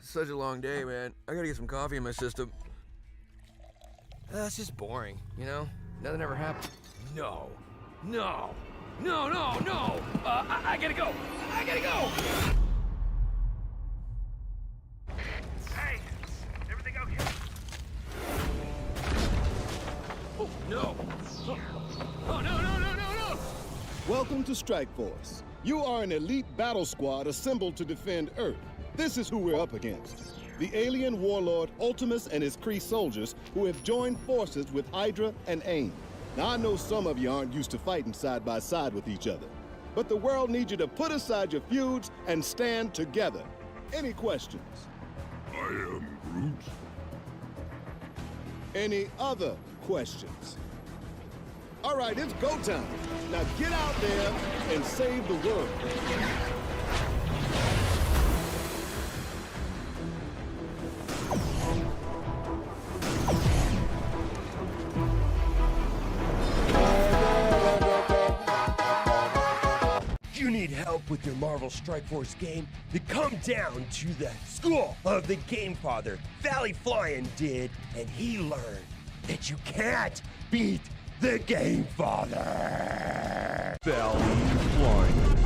Such a long day, man. I gotta get some coffee in my system. It's just boring, you know? Nothing ever happened. No. I gotta go. Hey, everything okay? Oh, no. Oh, no. Welcome to Strike Force. You are an elite battle squad assembled to defend Earth. This is who we're up against. The alien warlord Ultimus and his Kree soldiers who have joined forces with Hydra and AIM. Now, I know some of you aren't used to fighting side by side with each other, but the world needs you to put aside your feuds and stand together. Any questions? I am Groot. Any other questions? All right, it's go time. Now get out there and save the world. You need help with your Marvel Strike Force game? Then come down to the school of the Game Father. Valley Flying did, and he learned that you can't beat the Game Father. Valley Flying.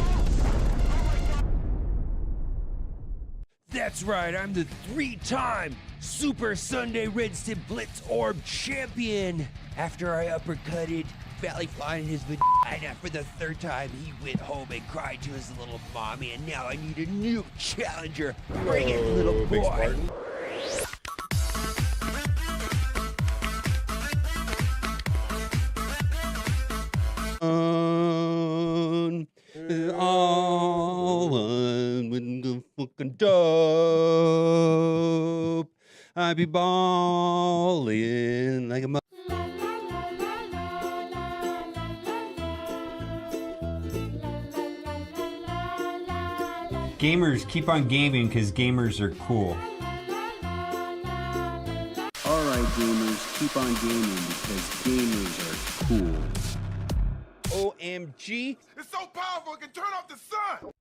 That's right, I'm the 3-time Super Sunday Red Stib Blitz Orb champion. After I uppercutted Valley Flying in his vagina for the 3rd time, he went home and cried to his little mommy, and now I need a new challenger. Bring it, little boy. With the fucking dope. I be ballin' like a Gamers, keep on gaming because gamers are cool. Alright gamers, keep on gaming because gamers are cool. OMG. It's so powerful it can turn off the sun!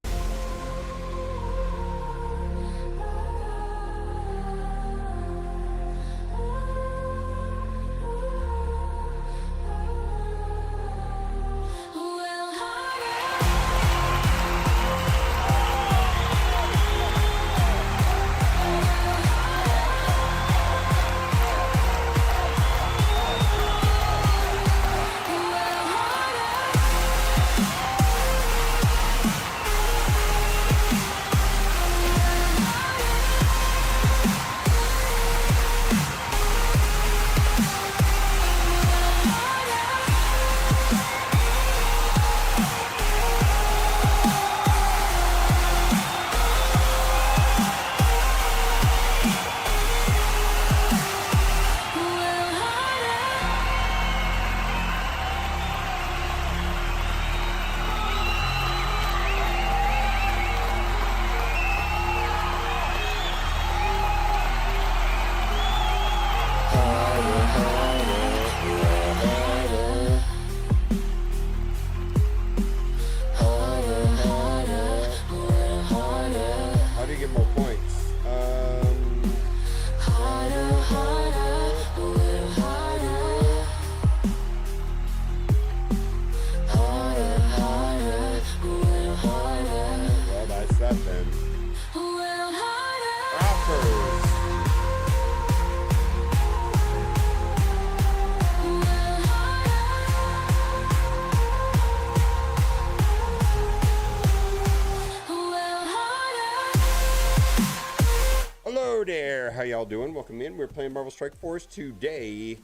Hello there, how y'all doing? Welcome in. We're playing Marvel Strike Force today.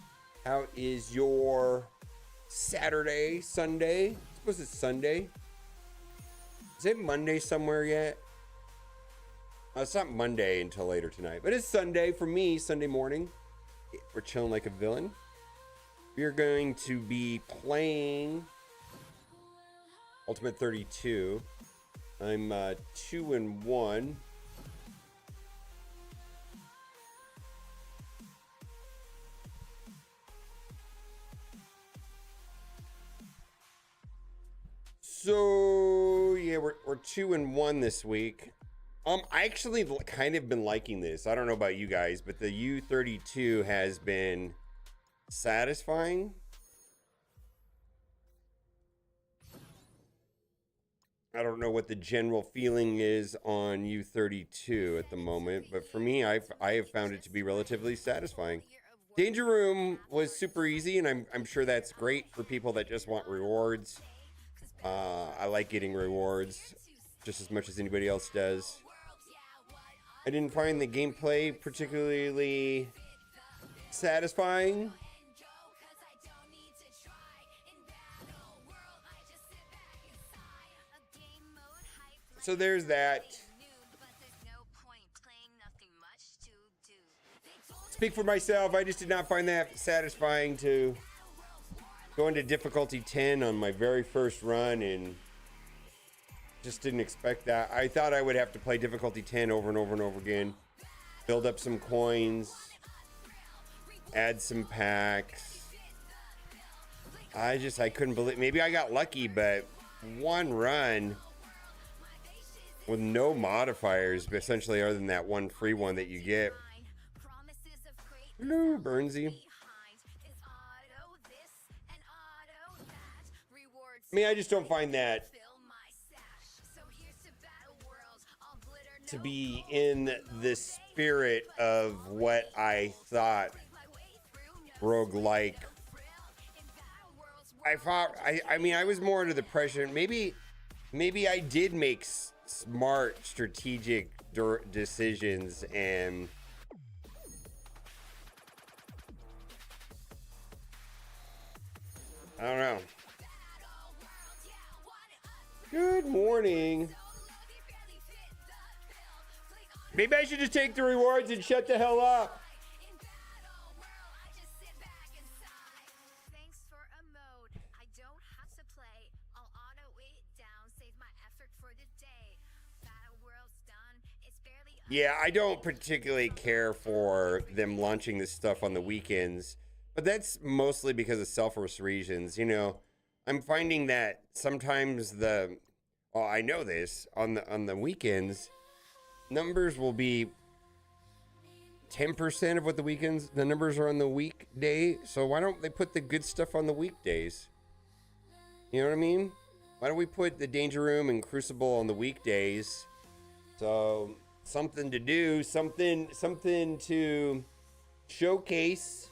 How is your Saturday, Sunday? I suppose it's Sunday. Is it Monday somewhere yet? It's not Monday until later tonight, but it's Sunday for me, Sunday morning. We're chilling like a villain. We're going to be playing Ultimate 32. I'm 2-1. So yeah, we're 2-1 this week. I actually kind of been liking this. I don't know about you guys, but the U32 has been satisfying. I don't know what the general feeling is on U32 at the moment, but for me, I have found it to be relatively satisfying. Danger Room was super easy, and I'm sure that's great for people that just want rewards. I like getting rewards just as much as anybody else does. I didn't find the gameplay particularly satisfying. So there's that. Speak for myself, I just did not find that satisfying to go into difficulty 10 on my very first run, and just didn't expect that. I thought I would have to play difficulty 10 over and over and over again, build up some coins, add some packs. I couldn't believe, maybe I got lucky, but one run with no modifiers, but essentially other than that one free one that you get. Hello, Burnsy. I mean, I just don't find that to be in the spirit of what I thought roguelike. I mean, I was more under the pressure. Maybe I did make smart strategic decisions, and I don't know. Good morning. Maybe I should just take the rewards and shut the hell up. Yeah, I don't particularly care for them launching this stuff on the weekends, but that's mostly because of selfish reasons. You know, I'm finding that sometimes I know this, on the weekends, numbers will be 10% of what the numbers are on the weekday. So why don't they put the good stuff on the weekdays? You know what I mean? Why don't we put the Danger Room and Crucible on the weekdays? So something to do, something to showcase.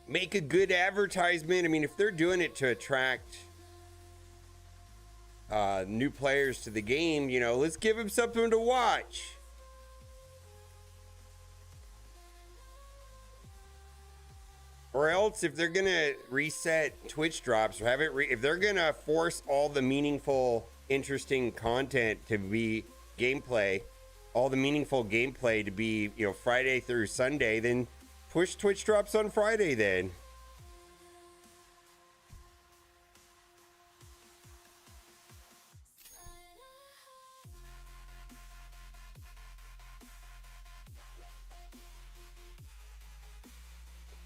Make a good advertisement. I mean, if they're doing it to attract new players to the game, you know, let's give them something to watch. Or else, if they're gonna reset Twitch drops or have it, if they're gonna force all the meaningful, interesting content to be gameplay, all the meaningful gameplay to be, you know, Friday through Sunday, then push Twitch drops on Friday then.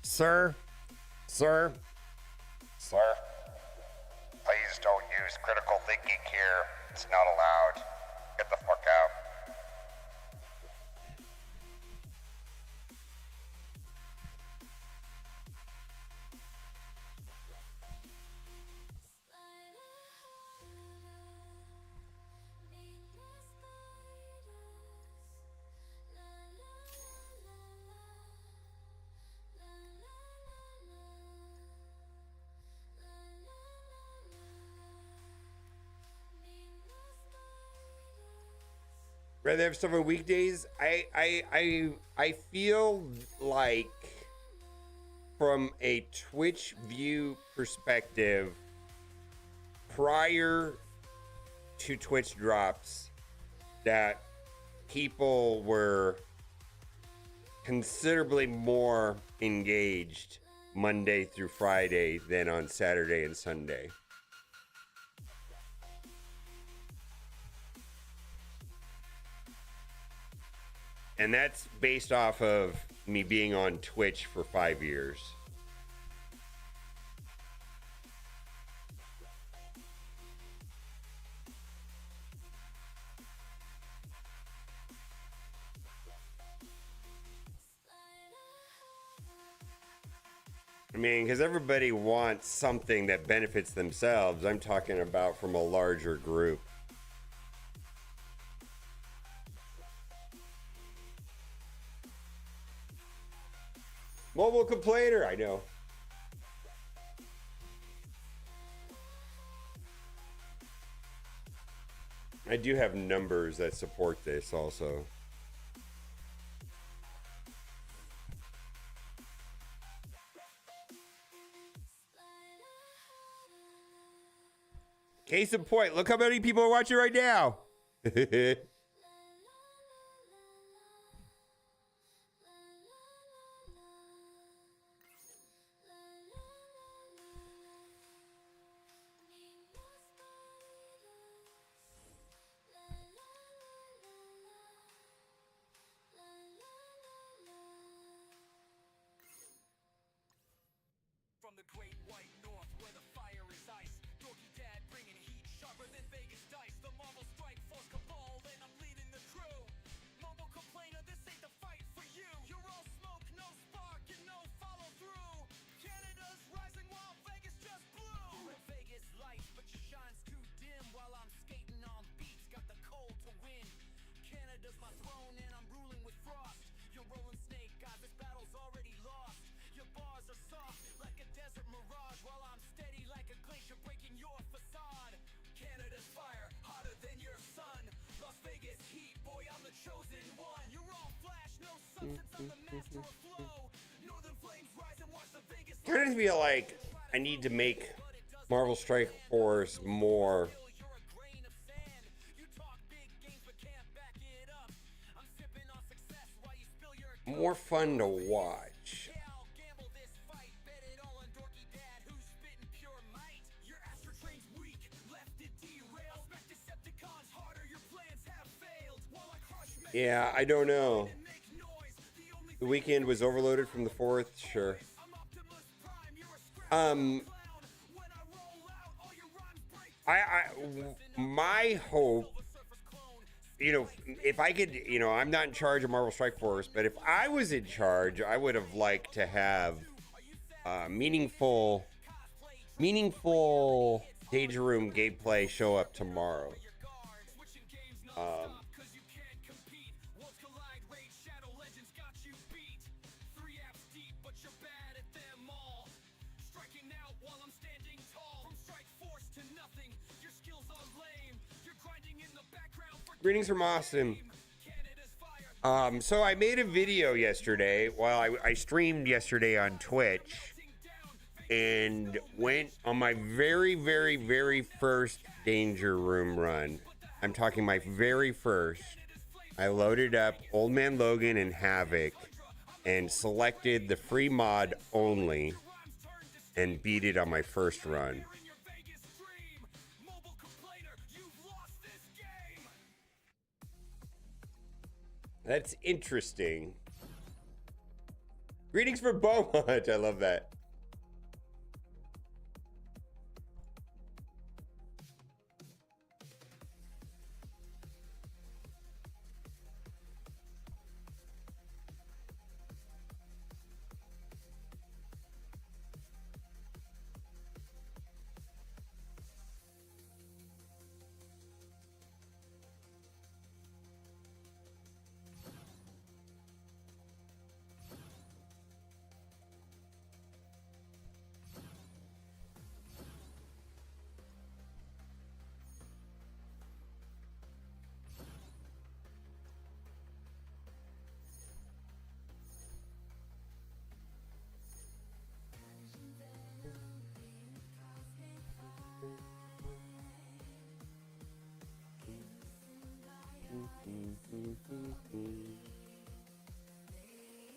Sir, please don't use critical thinking here. It's not allowed. Get the fuck out. rather have stuff on weekdays. I feel like, from a Twitch view perspective, prior to Twitch drops, that people were considerably more engaged Monday through Friday than on Saturday and Sunday. And that's based off of me being on Twitch for 5 years. I mean, because everybody wants something that benefits themselves. I'm talking about from a larger group. Mobile complainer, I know. I do have numbers that support this also. Case in point, look how many people are watching right now. From the great white north where the fire is ice, Dorky Dad bringing heat sharper than Vegas dice. The Marvel Strike Force cabal and I'm leading the crew. Mobile complainer, this ain't the fight for you. You're all smoke, no spark, and no follow through. Canada's rising while Vegas just blew. Vegas lights, but your shine's too dim while I'm skating on beats. Got the cold to win. Canada's my throne and I'm ruling with frost. You're rolling snake, guys, this battle's already lost. Your bars are soft like a desert mirage, while I'm steady like a glacier breaking your facade. Canada's fire, hotter than your sun. Las Vegas heat, boy, I'm the chosen one. You're all flash, no substance, I'm the master of flow. Northern flames rise and watch the Vegas. Kind of feel like I need to make Marvel Strike Force more fun to watch. Yeah, I don't know. The weekend was overloaded from the 4th, sure. My hope, you know, if I could, you know, I'm not in charge of Marvel Strike Force, but if I was in charge, I would have liked to have meaningful Danger Room gameplay show up tomorrow. Greetings from Austin. So I made a video yesterday. Well, I streamed yesterday on Twitch and went on my very, very, very first Danger Room run. I'm talking my very first. I loaded up Old Man Logan and Havoc and selected the free mod only and beat it on my first run. That's interesting. Greetings from Beaumont. I love that.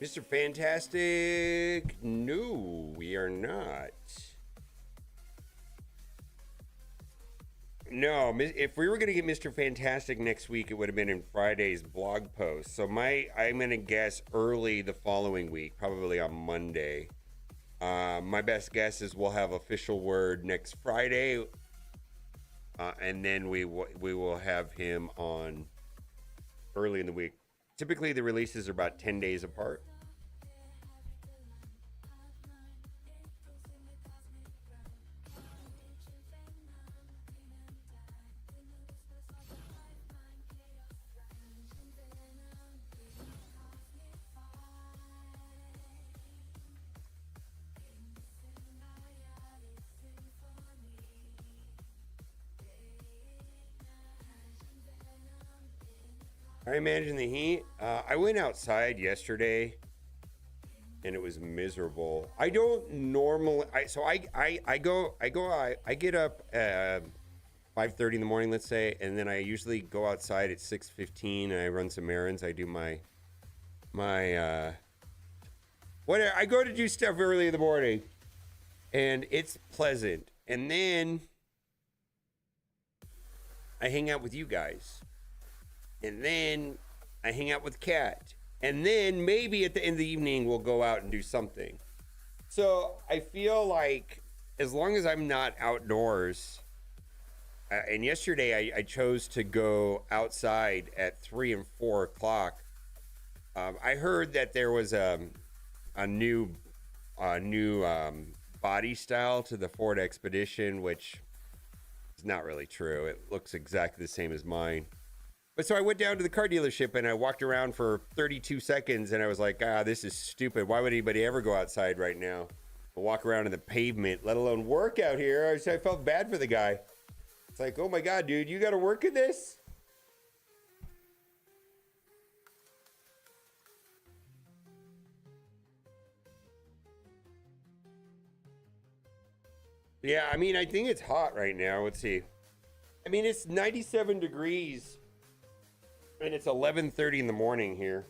Mr. Fantastic? No, we are not. No, if we were going to get Mr. Fantastic next week, it would have been in Friday's blog post. So I'm going to guess early the following week, probably on Monday. My best guess is we'll have official word next Friday, and then we will have him on early in the week. Typically, the releases are about 10 days apart. I imagine the heat. I went outside yesterday, and it was miserable. I don't normally. I get up at 5:30 in the morning, let's say, and then I usually go outside at 6:15 and I run some errands. I do my whatever. I go to do stuff early in the morning, and it's pleasant. And then I hang out with you guys. And then I hang out with Kat. And then maybe at the end of the evening, we'll go out and do something. So I feel like as long as I'm not outdoors, and yesterday I chose to go outside at 3 and 4 o'clock. I heard that there was a new body style to the Ford Expedition, which is not really true. It looks exactly the same as mine. But so I went down to the car dealership and I walked around for 32 seconds and I was like, this is stupid. Why would anybody ever go outside right now and walk around in the pavement, let alone work out here? I felt bad for the guy. It's like, oh my God, dude, you got to work in this? Yeah, I mean, I think it's hot right now. Let's see. I mean, it's 97 degrees. And it's 11:30 in the morning here.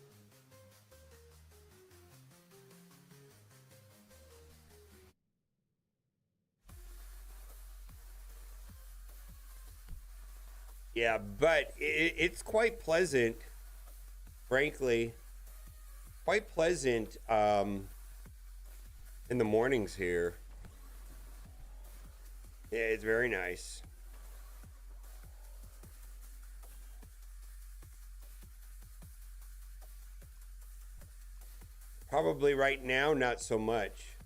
Yeah, but it's quite pleasant, frankly. Quite pleasant in the mornings here. Yeah, it's very nice. Probably right now, not so much.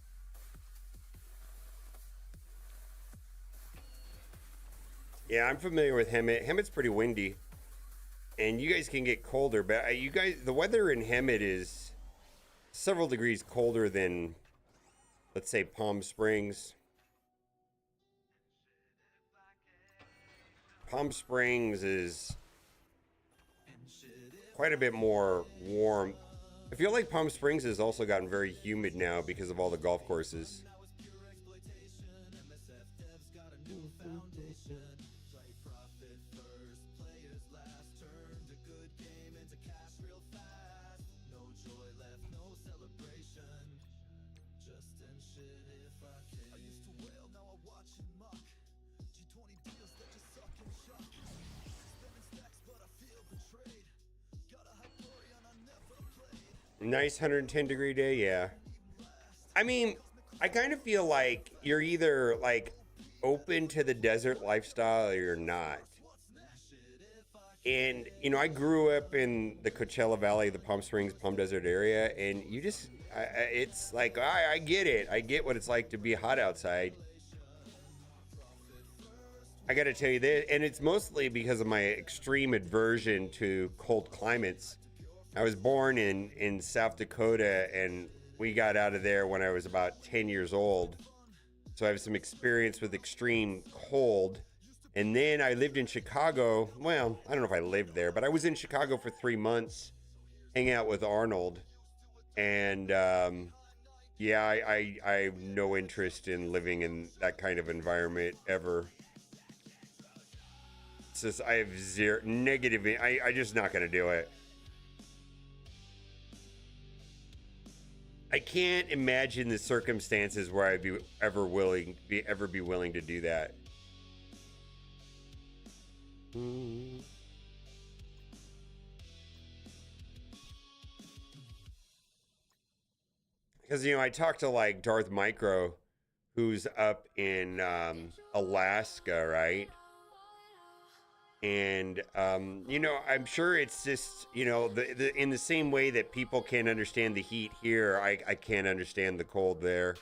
Yeah, I'm familiar with Hemet. Hemet's pretty windy. And you guys can get colder, but the weather in Hemet is several degrees colder than, let's say, Palm Springs. Palm Springs is quite a bit more warm. I feel like Palm Springs has also gotten very humid now because of all the golf courses. Nice 110-degree day, yeah. I mean, I kind of feel like you're either like open to the desert lifestyle or you're not. And, you know, I grew up in the Coachella Valley, the Palm Springs, Palm Desert area, and you just, it's like, I get it. I get what it's like to be hot outside. I got to tell you this, and it's mostly because of my extreme aversion to cold climates. I was born in South Dakota, and we got out of there when I was about 10 years old. So I have some experience with extreme cold. And then I lived in Chicago. Well, I don't know if I lived there, but I was in Chicago for 3 months, hanging out with Arnold. And yeah, I have no interest in living in that kind of environment ever. It's just, I have zero negative. I just not going to do it. I can't imagine the circumstances where I'd be willing to do that. Because, you know, I talked to like Darth Micro, who's up in Alaska, right? And, you know, I'm sure it's just, you know, in the same way that people can't understand the heat here, I can't understand the cold there.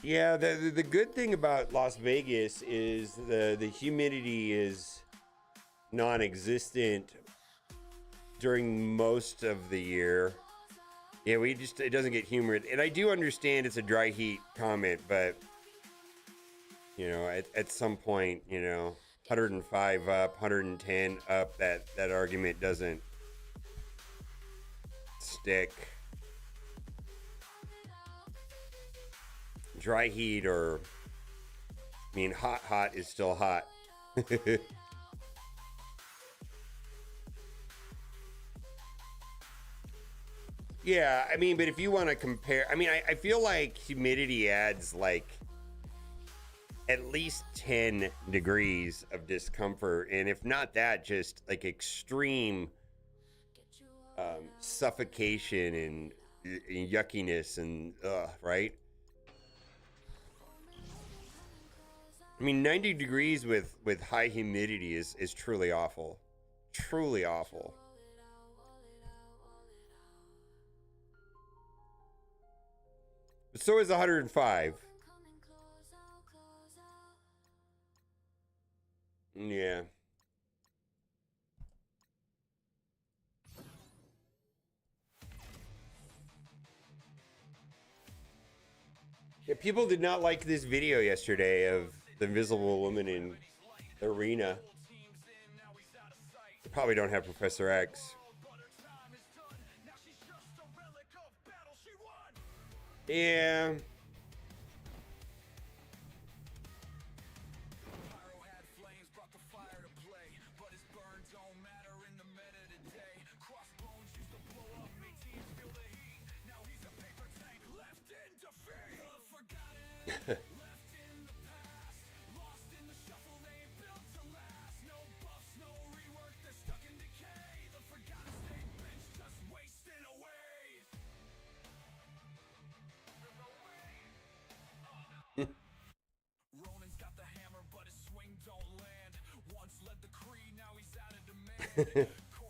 Yeah, the good thing about Las Vegas is the humidity is non-existent during most of the year. Yeah, it doesn't get humid. And I do understand it's a dry heat comment, but you know, at some point, you know, 105 up, 110 up, that argument doesn't stick. Dry heat, or I mean, hot is still hot. Yeah, I mean, but if you want to compare, I mean, I feel like humidity adds like at least 10 degrees of discomfort, and if not that, just like extreme suffocation and yuckiness and right? I mean, 90 degrees with high humidity is truly awful. Truly awful. But so is 105. Yeah. Yeah, people did not like this video yesterday of the Invisible Woman in the arena. They probably don't have Professor X. Yeah.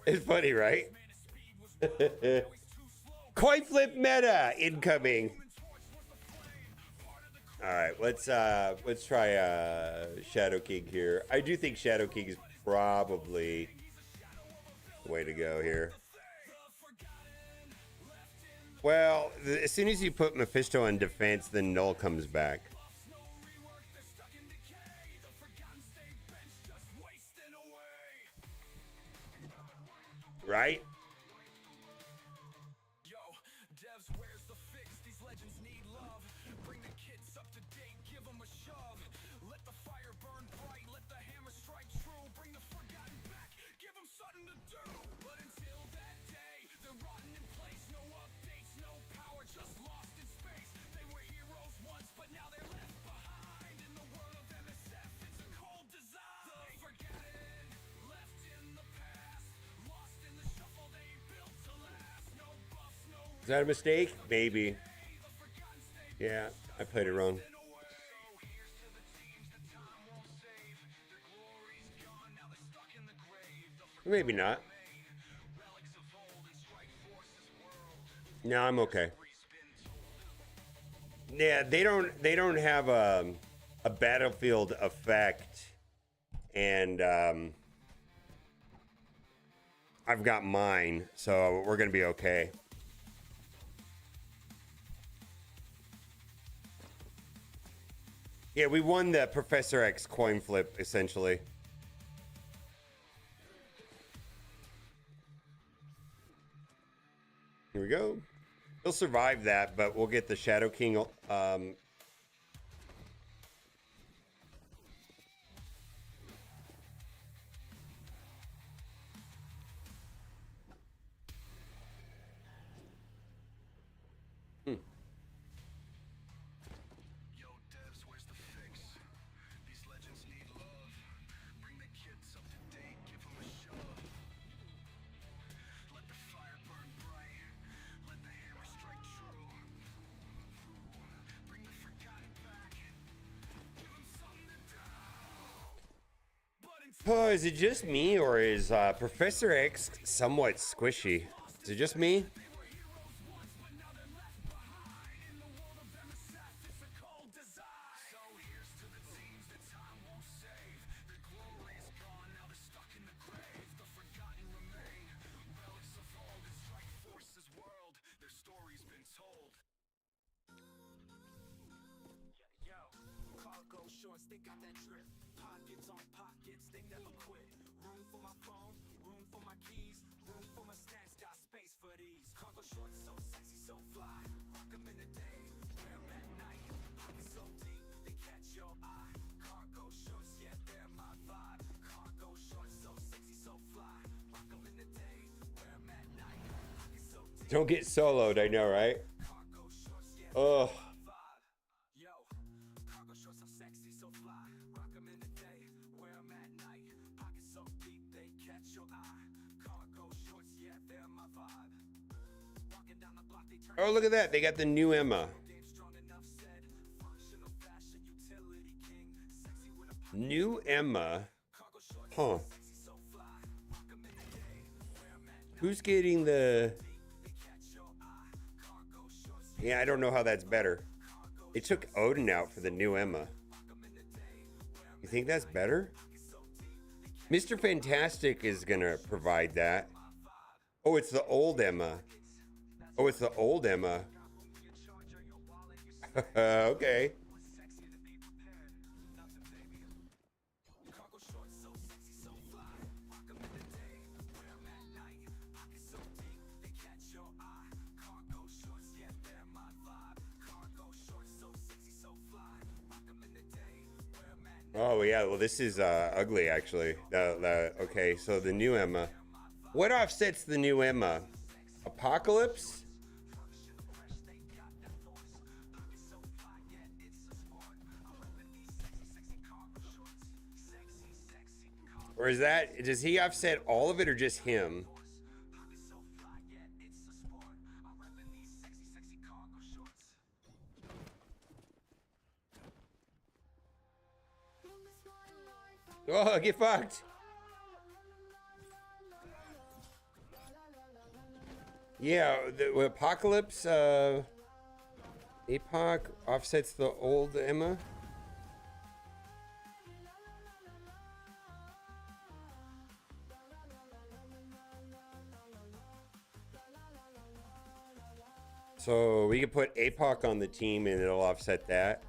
It's funny, right? Coin flip meta incoming. All right, let's try Shadow King here. I do think Shadow King is probably the way to go here. Well, as soon as you put Mephisto on defense, then Null comes back. Right? Is that a mistake? Maybe. Yeah, I played it wrong. Maybe not. No, I'm okay. Yeah, they don't have a battlefield effect, and I've got mine, so we're gonna be okay. Yeah, we won the Professor X coin flip, essentially. Here we go. He'll survive that, but we'll get the Shadow King. Oh, is it just me, or is Professor X somewhat squishy? Is it just me? shorts, they got that drip. Pockets on pockets, they never quit. Room for my phone, room for my keys, room for my snacks, got space for these. Cargo shorts so sexy, so fly. Rock 'em in the day, wear 'em at night. Pockets so deep, they catch your eye. Cargo shorts, yeah, they're my vibe. Cargo shorts so sexy, so fly. Rock 'em in the day, wear 'em at night. Pockets so deep. Don't get soloed, I know, right? Cargo shorts, yeah, Oh. vibe. Yo, cargo shorts so sexy, so fly. Rock 'em in the day, wear 'em at night. Pockets so deep, they catch your eye. Cargo shorts, yeah, they're my vibe. Walking down the block, they turn Oh, look at that. They got the new Emma. game strong enough said. Functional fashion, utility king. Sexy with a New Emma. cargo shorts, Huh. sexy, so fly. Rock 'em in the day, wear 'em at night. Who's getting the... They catch your eye. Cargo shorts, Yeah, I don't know how that's better. They took Odin out for the new Emma. You think that's better? Mr. Fantastic is gonna provide that. Oh, it's the old Emma. Oh, it's the old Emma. Okay. cargo shorts so sexy, so fly. Rock 'em in the day, wear 'em at night. Pockets so deep, they catch your eye. Cargo shorts, yeah, they're my vibe. Cargo shorts so sexy, so fly. Rock 'em in the day, wear 'em at night. Oh yeah, well this is ugly actually. Okay, so the new Emma. What offsets the new Emma? Apocalypse? Or is that, does he offset all of it or just him? Oh, get fucked. Yeah, the Apocalypse, Apoc offsets the old Emma. So we could put APOC on the team and it'll offset that.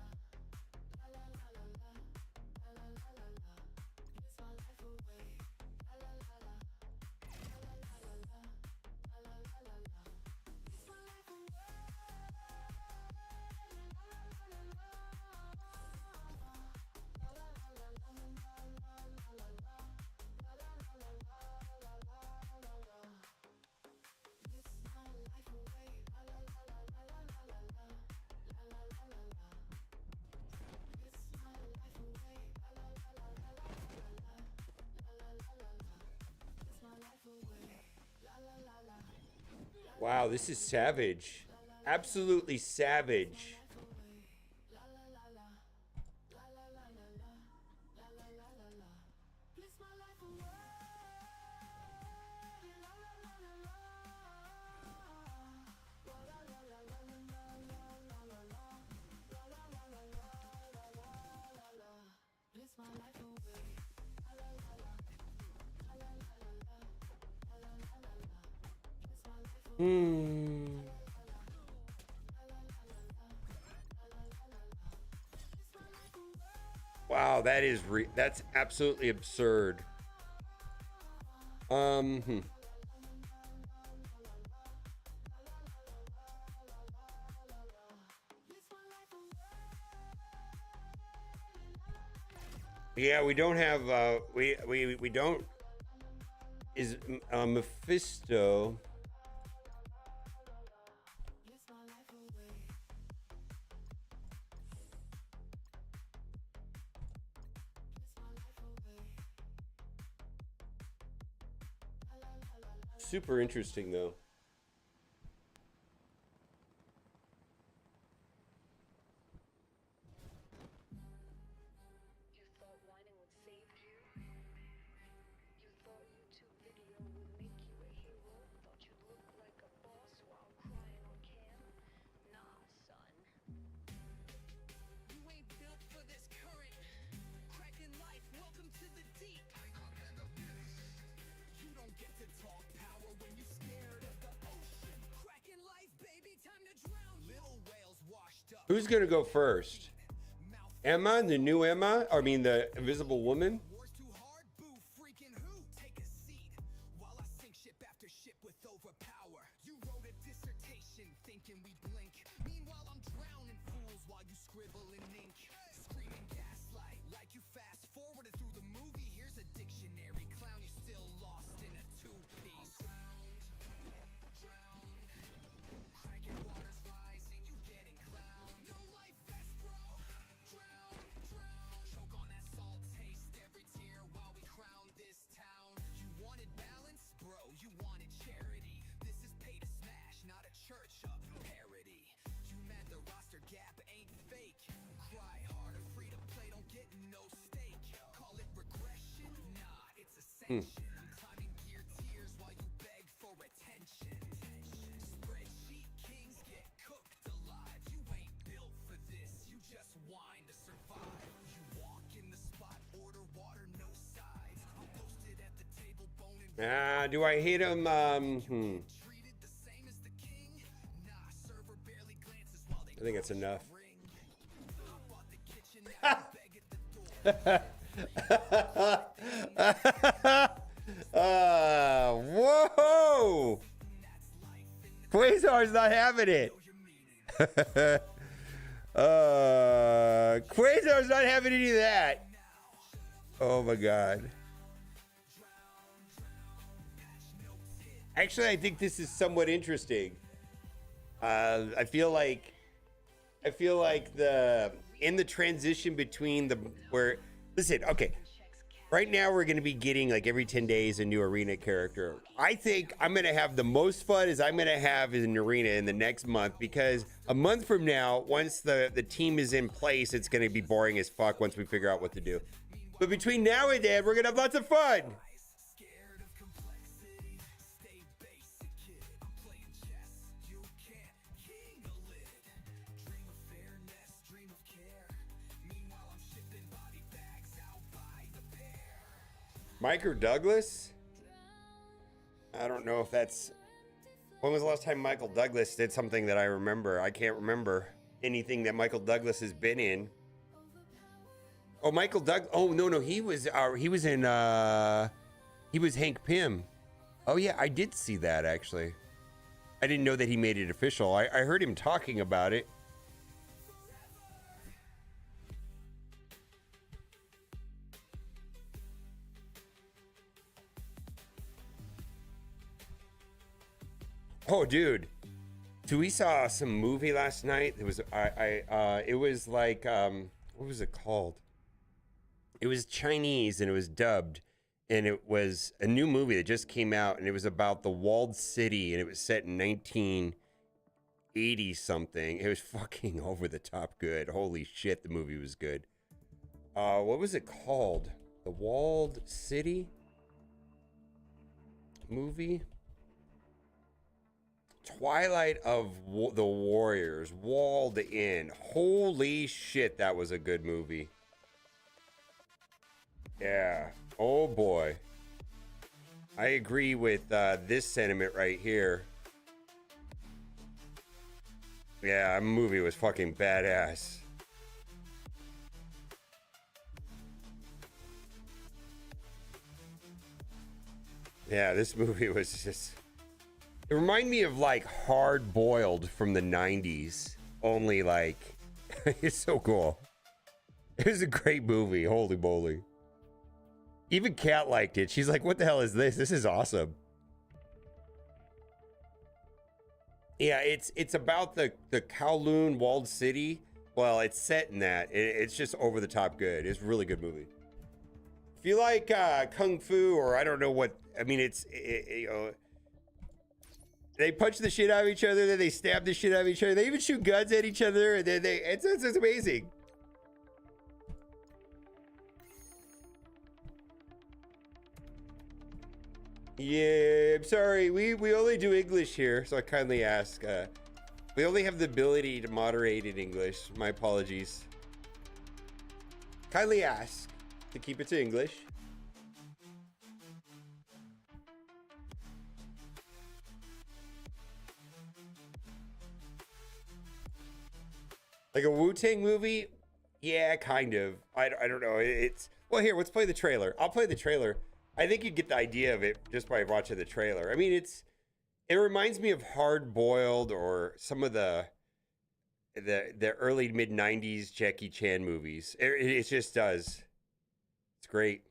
Wow, this is savage. Absolutely savage. Wow, that is that's absolutely absurd. Yeah, we don't have we don't is Mephisto. Super interesting though. You thought whining would save you? You thought YouTube video would make you a hero? Thought you'd look like a boss while crying on cam? Nah, son. You ain't built for this current. Cracking life, welcome to the deep. You don't get to talk power when you're scared of the ocean. Cracking life, baby, time to drown. Little whales washed up. Who's gonna go first? Mouth Emma, the new Emma? I mean, the Invisible Woman? War's too hard, boo, freaking who? Take a seat while I sink ship after ship with overpower. You wrote a dissertation thinking we blink. Meanwhile, I'm drowning fools while you scribble in ink. Screaming gaslight like you fast forwarded through the movie. Here's a dictionary, clown. You're still lost in a two-piece. Drown. Cranking waters rising, you getting clown. No life vest, bro. Drown. Choke on that salt taste every tear while we crown this town. You wanted balance, bro, you wanted charity. This is pay to smash, not a church of parody. You mad the roster gap ain't fake. Cry harder, free to play, don't get no stake. Call it regression? Nah, it's ascension. I'm climbing gear tiers while you beg for attention. Spreadsheet kings get cooked alive. You ain't built for this, you just whine to survive. You walk in the spot, order water, no sides. I'm posted at the table, bone and Do I hate him? treated the same as the king. Nah, server barely glances while they I think that's enough. ring. Hop out the kitchen, now you beg at the door. Whoa! Quasar's not having it. Quasar's not having any of that. Oh my god. Actually, I think this is somewhat interesting. I feel like in the transition between listen, okay. Right now we're going to be getting like every 10 days a new arena character. I think I'm going to have the most fun as I'm going to have in an arena in the next month, because a month from now, once the team is in place, it's going to be boring as fuck once we figure out what to do. But between now and then, we're going to have lots of fun. Scared of complexity, stay basic, kid. I'm playing chess, you can't king a lid. Dream of fairness, dream of care. Meanwhile, I'm shipping body bags out by the pair. Michael Douglas? I don't know if that's... When was the last time Michael Douglas did something that I remember? I can't remember anything that Michael Douglas has been in. Oh, Michael Doug. Oh, no, he was Hank Pym. Oh yeah, I did see that actually. I didn't know that he made it official. I heard him talking about it. Oh, dude. So we saw some movie last night. It was it was like what was it called? It was Chinese and it was dubbed, and it was a new movie that just came out, and it was about the walled city, and it was set in 1980 something. It was fucking over the top good. Holy shit, the movie was good. What was it called? The Walled City movie? Twilight of the Warriors, Walled In. Holy shit, that was a good movie. Yeah. Oh boy. I agree with this sentiment right here. Yeah, that movie was fucking badass. Yeah, this movie was just... It reminded me of like Hard Boiled from the 90s. Only like... It's so cool. It was a great movie. Holy moly. Even Kat liked it. She's like, what the hell is this? This is awesome. Yeah, it's about the Kowloon walled city. Well, it's set in that. It's just over the top good. It's a really good movie. If you like Kung Fu, or I don't know what, I mean, you know, they punch the shit out of each other, then they stab the shit out of each other. They even shoot guns at each other, and then it's amazing. Yeah, I'm sorry. We only do English here, so I kindly ask. We only have the ability to moderate in English. My apologies. Kindly ask to keep it to English. Like a Wu-Tang movie? Yeah, kind of. I don't know. It's well, here, let's play the trailer. I'll play the trailer. I think you get the idea of it just by watching the trailer. I mean, it reminds me of Hard Boiled or some of the early mid 90s Jackie Chan movies. It just does. It's great.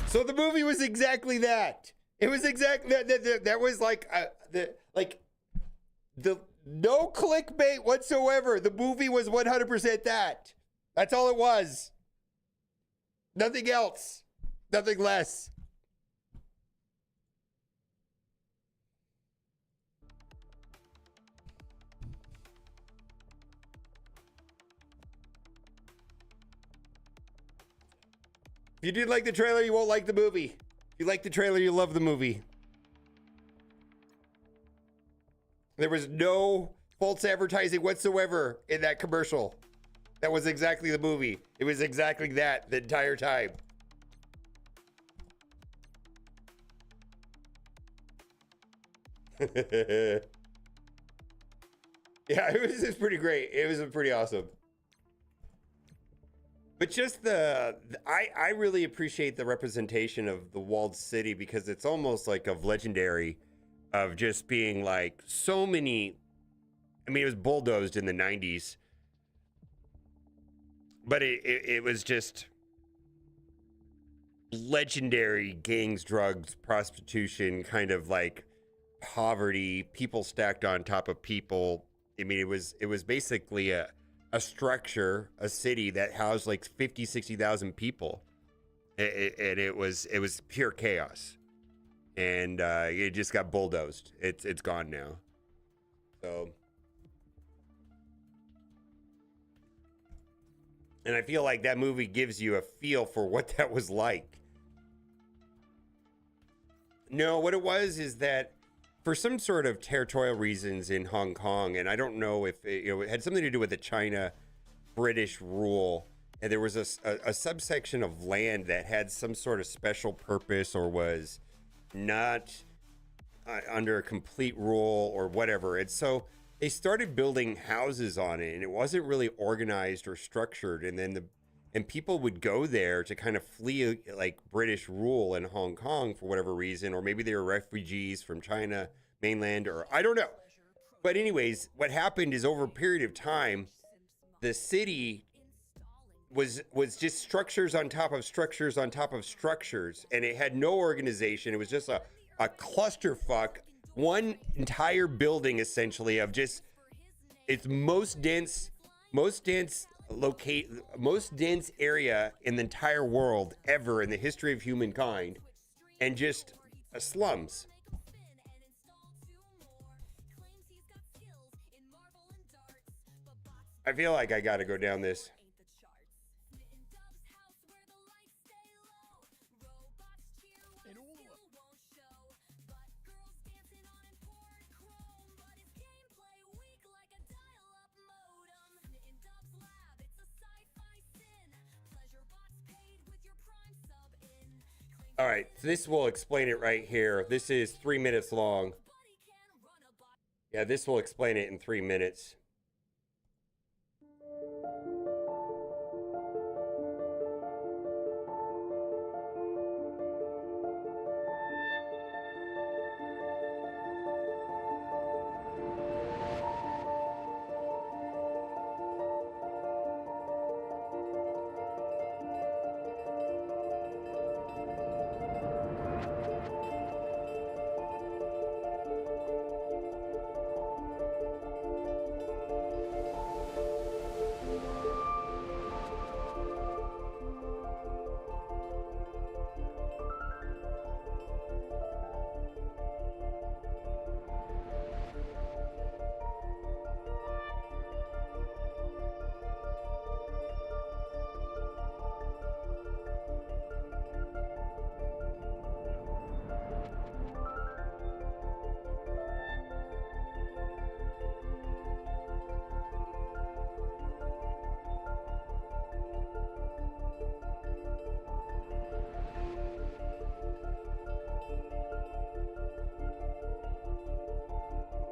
So the movie was exactly that. It was exactly that was like the no clickbait whatsoever. The movie was 100% that. That's all it was. Nothing else. Nothing less. If you didn't like the trailer, you won't like the movie. If you like the trailer, you love the movie. There was no false advertising whatsoever in that commercial. That was exactly the movie. It was exactly that the entire time. Yeah, it was pretty great. It was pretty awesome. But just I really appreciate the representation of the walled city because it's almost like of legendary of just being like so many. I mean, it was bulldozed in the 90s, but it was just legendary gangs, drugs, prostitution, kind of like poverty, people stacked on top of people. I mean, it was basically a structure, a city that housed like 50, 60,000 people. And it was pure chaos. And it just got bulldozed. It's gone now. So, and I feel like that movie gives you a feel for what that was like. No, what it was is that for some sort of territorial reasons in Hong Kong, and I don't know if it had something to do with the China-British rule, and there was a subsection of land that had some sort of special purpose or was not under a complete rule or whatever. And so they started building houses on it, and it wasn't really organized or structured. And then and people would go there to kind of flee like British rule in Hong Kong for whatever reason, or maybe they were refugees from China mainland, or I don't know. But anyways, what happened is over a period of time, the city was just structures on top of structures on top of structures, and it had no organization. It was just a clusterfuck, one entire building essentially of just its most dense area in the entire world ever in the history of humankind, and just slums. I feel like I gotta go down this. All right, so this will explain it right here. This is 3 minutes long. Yeah, this will explain it in 3 minutes.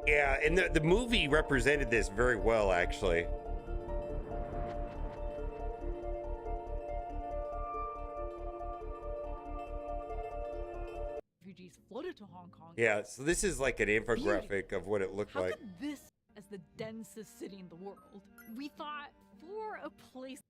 Yeah, and the movie represented this very well, actually. Refugees flooded to Hong Kong. Yeah, so this is like an infographic of what it looked How like. could this, as the densest city in the world, we thought for a place.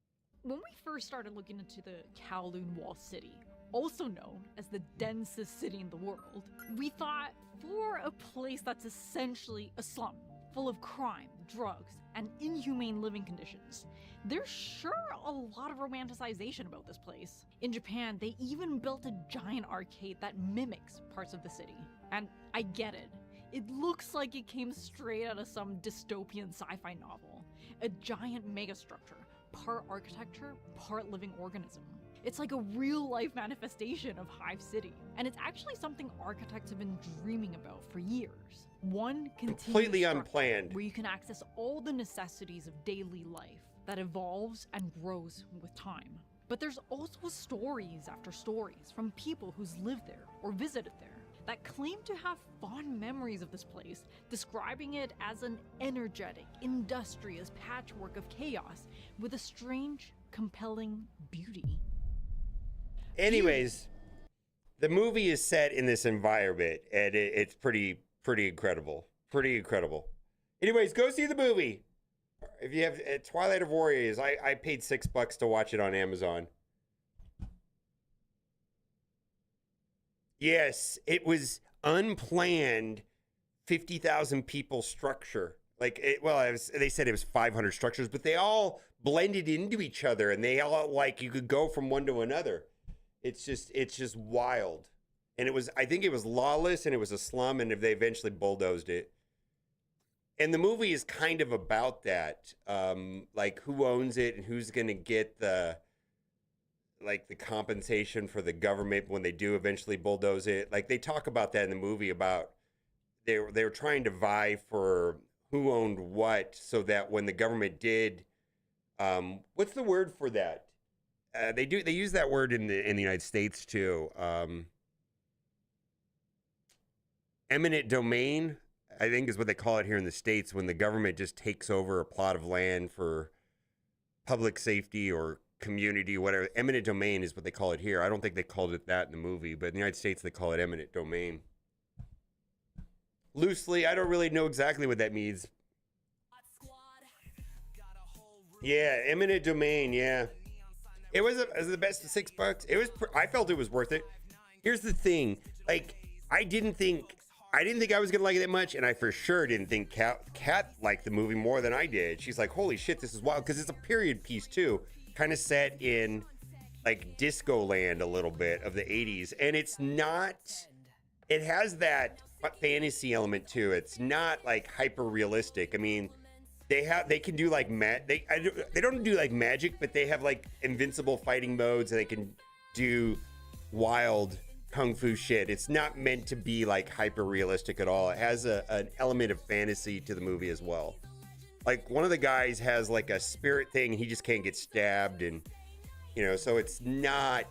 When we first started looking into the Kowloon Wall City, also known as the densest city in the world, we thought for a place that's essentially a slum, full of crime, drugs, and inhumane living conditions, there's sure a lot of romanticization about this place. In Japan, they even built a giant arcade that mimics parts of the city. And I get it. It looks like it came straight out of some dystopian sci-fi novel. A giant megastructure, part architecture, part living organism. It's like a real-life manifestation of Hive City, and it's actually something architects have been dreaming about for years. One Completely continuous structure unplanned. where you can access all the necessities of daily life that evolves and grows with time. But there's also stories after stories from people who's lived there or visited there that claim to have fond memories of this place, describing it as an energetic, industrious patchwork of chaos with a strange, compelling beauty. Anyways, the movie is set in this environment, and it's pretty incredible. Pretty incredible. Anyways, go see the movie. If you have Twilight of Warriors, I paid $6 to watch it on Amazon. Yes, it was unplanned 50,000 people structure. They said it was 500 structures, but they all blended into each other, and they all you could go from one to another. It's just wild. And I think it was lawless, and it was a slum, and they eventually bulldozed it. And the movie is kind of about that. Who owns it and who's going to get the compensation for the government when they do eventually bulldoze it. Like, they talk about that in the movie about they were trying to vie for who owned what, so that when the government did, what's the word for that? They use that word in the United States too. Eminent domain, I think, is what they call it here in the States, when the government just takes over a plot of land for public safety or community, whatever. Eminent domain is what they call it here. I don't think they called it that in the movie, but in the United States they call it eminent domain. Loosely, I don't really know exactly what that means. Yeah, eminent domain, yeah. It was the best of $6. I felt it was worth it. Here's the thing, I didn't think I was gonna like it that much, and I for sure didn't think Kat liked the movie more than I did. She's like, "Holy shit, this is wild," because it's a period piece too, kind of set in disco land a little bit of the '80s, and it's not. It has that fantasy element to it. It's not hyper realistic. I mean, they can do they don't do magic, but they have invincible fighting modes, and they can do wild kung fu shit. It's not meant to be hyper realistic at all. It has an element of fantasy to the movie as well. One of the guys has a spirit thing, and he just can't get stabbed, and so it's not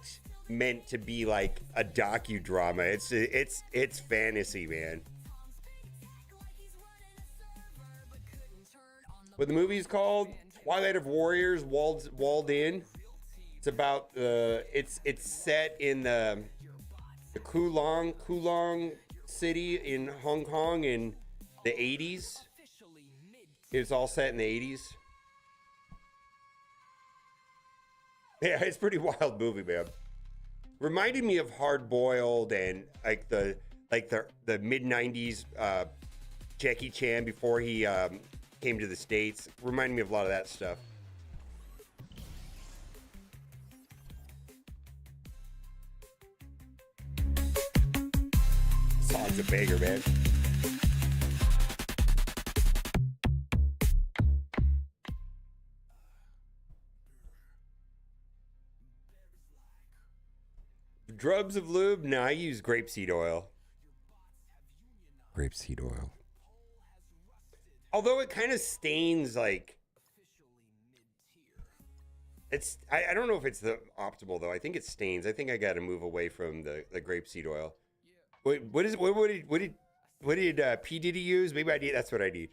meant to be like a docudrama. It's fantasy, man. What the movie is called? Twilight of Warriors, Walled In. It's about it's set in the Kulong city in Hong Kong in the 80s. It was all set in the 80s. Yeah, it's a pretty wild movie, man. Reminded me of Hard Boiled and like the mid 90s Jackie Chan before he came to the States. Reminded me of a lot of that stuff. Song's a banger, man. Drubs of lube? No, I use grapeseed oil. Grapeseed oil. Although it kind of stains like... I don't know if it's the optimal though. I think it stains. I think I got to move away from the grapeseed oil. Wait, what did P Diddy use? Maybe I need. That's what I need.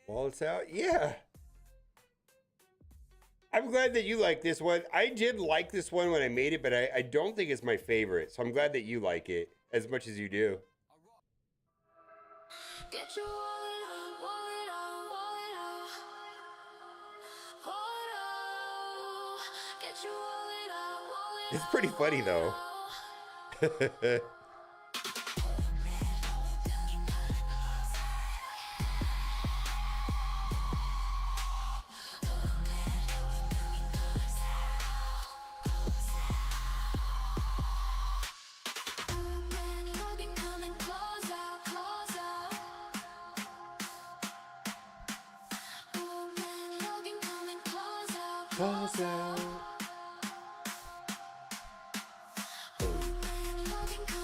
Wallets out? Yeah. I'm glad that you like this one. I did like this one when I made it, but I don't think it's my favorite. So I'm glad that you like it as much as you do. Get your wallet out, wallet out, wallet out. Get your wallet out, wallet out. It's pretty funny though.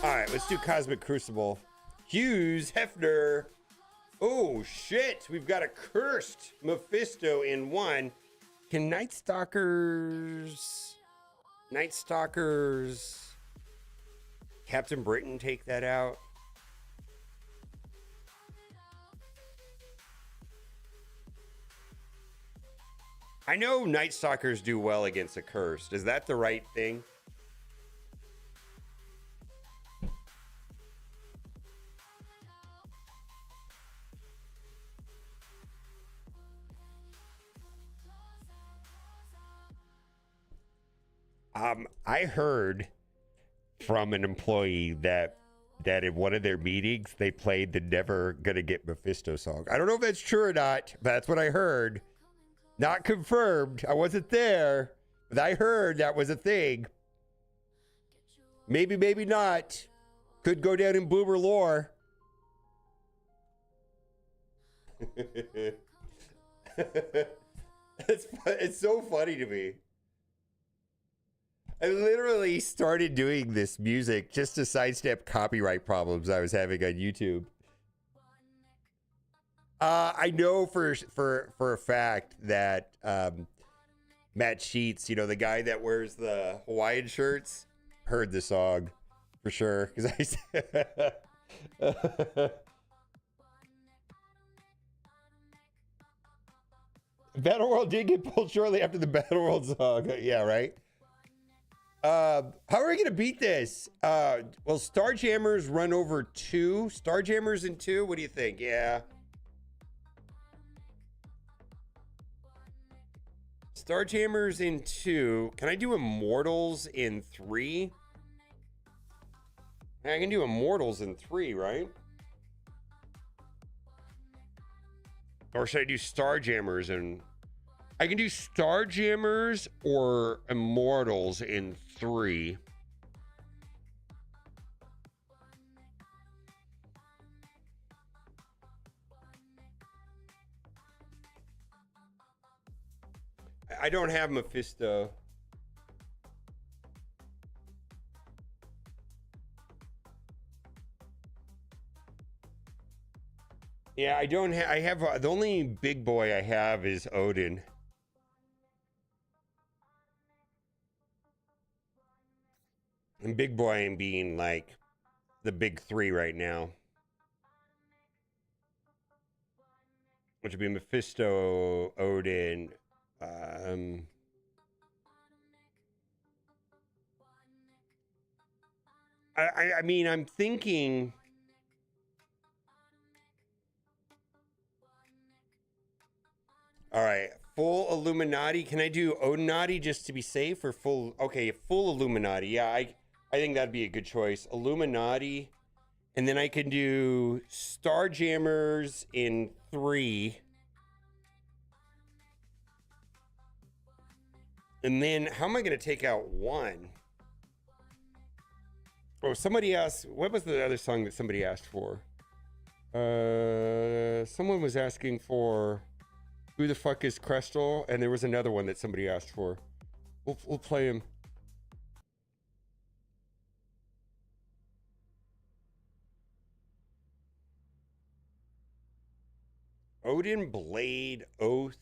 All right, let's do Cosmic Crucible. Hughes Hefner. Oh shit, we've got a cursed Mephisto in one. Can Night Stalkers, Captain Britain take that out? I know Night Stalkers do well against a cursed. Is that the right thing? I heard from an employee that in one of their meetings they played the Never Gonna Get Mephisto song. I don't know if that's true or not, but that's what I heard. Not confirmed. I wasn't there, but I heard that was a thing. Maybe, maybe not. Could go down in boomer lore. It's so funny to me. I literally started doing this music just to sidestep copyright problems I was having on YouTube. I know for a fact that Matt Sheets, you know, the guy that wears the Hawaiian shirts, heard the song for sure. Because Battle World did get pulled shortly after the Battle World song. Yeah, right. How are we gonna beat this? Well, Starjammers run over 2. Starjammers in 2. What do you think? Yeah. Starjammers in 2. Can I do Immortals in 3? I can do Immortals in 3, right? Or should I do Starjammers in... I can do Starjammers or Immortals in 3. I don't have Mephisto. Yeah, I don't have. I have the only big boy I have is Odin. And big boy I'm being like the big three right now, which would be Mephisto, Odin. I mean, I'm thinking. All right, full Illuminati. Can I do Odinati just to be safe, or full? Okay, full Illuminati. Yeah, I think that'd be a good choice. Illuminati, and then I can do Starjammers in 3. And then how am I going to take out 1? Oh, somebody asked, what was the other song that somebody asked for? Someone was asking for Who the Fuck is Crestal? And there was another one that somebody asked for. We'll play him. Odin Blade Oath.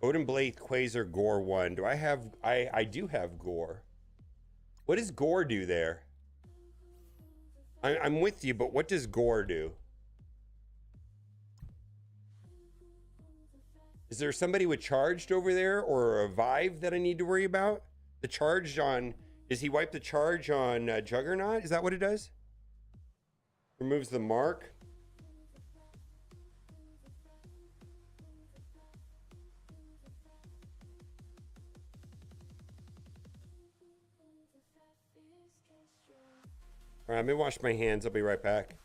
Odin Blade Quasar Gore 1. Do I have, I do have Gore. What does Gore do there? I'm with you, but what does Gore do? Is there somebody with charged over there or a Vive that I need to worry about? The charge on, does he wipe the charge on Juggernaut? Is that what it does? Removes the mark. All right, let me wash my hands. I'll be right back.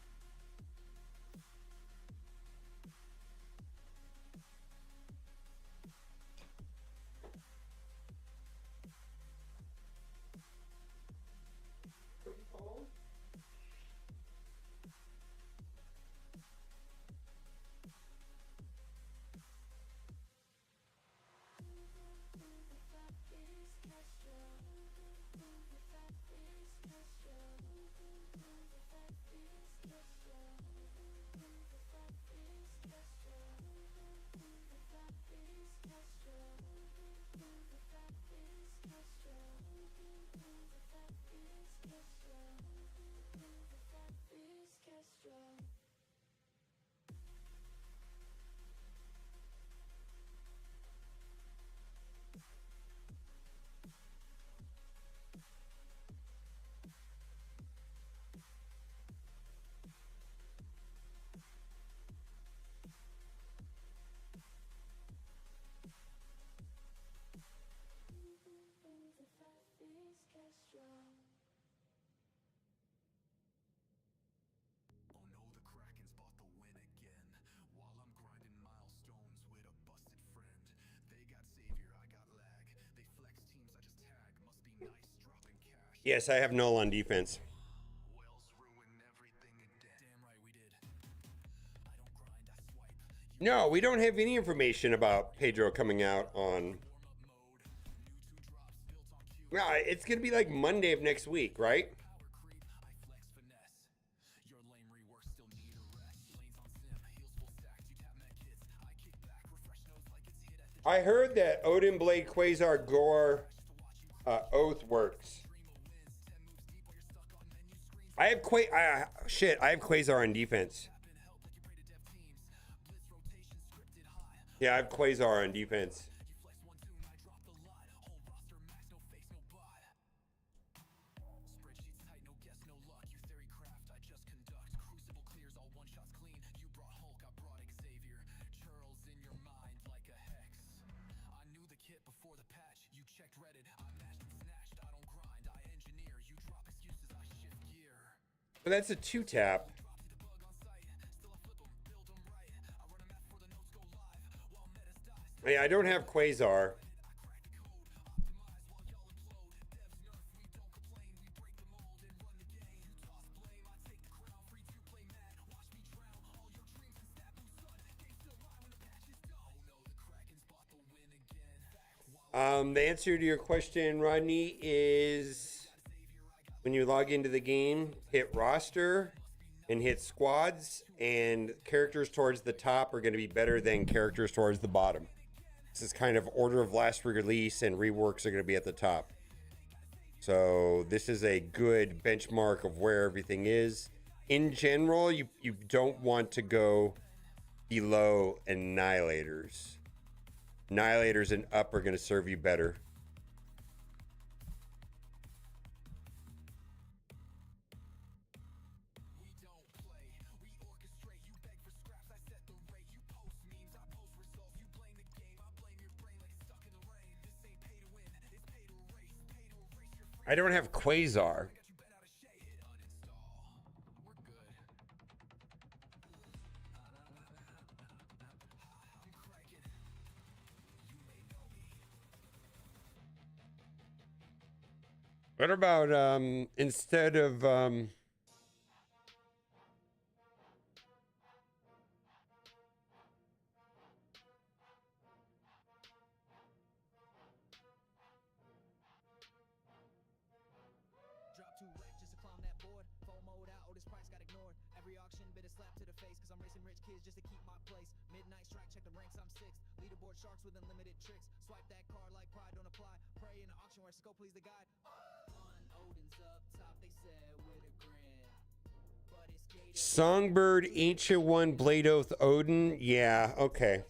Yes, I have null on defense. No, we don't have any information about Pedro coming out on... No, it's going to be like Monday of next week, right? I heard that Odin Blade Quasar Gore Oath works. I have I have Quasar on defense. Yeah, I have Quasar on defense. But that's a 2-tap. Yeah, I don't have Quasar. The answer to your question, Rodney, is when you log into the game, hit roster and hit squads, and characters towards the top are going to be better than characters towards the bottom. This is kind of order of last release, and reworks are going to be at the top. So this is a good benchmark of where everything is. In general, you don't want to go below Annihilators. Annihilators and up are going to serve you better. I don't have Quasar. What about instead of Drop 2 racks just to climb that board. FOMO'd out, Otis Price got ignored. Every auction bit a slap to the face, cause I'm racing rich kids just to keep my place. Midnight strike, check the ranks, I'm 6th. Leaderboard sharks with unlimited tricks. Swipe that card like pride don't apply. Pray in the auction where scope please the guide. Odin's up top, they said with a grin. But it's gated. Songbird, Ancient One, Blade Oath, Odin? Yeah, okay. And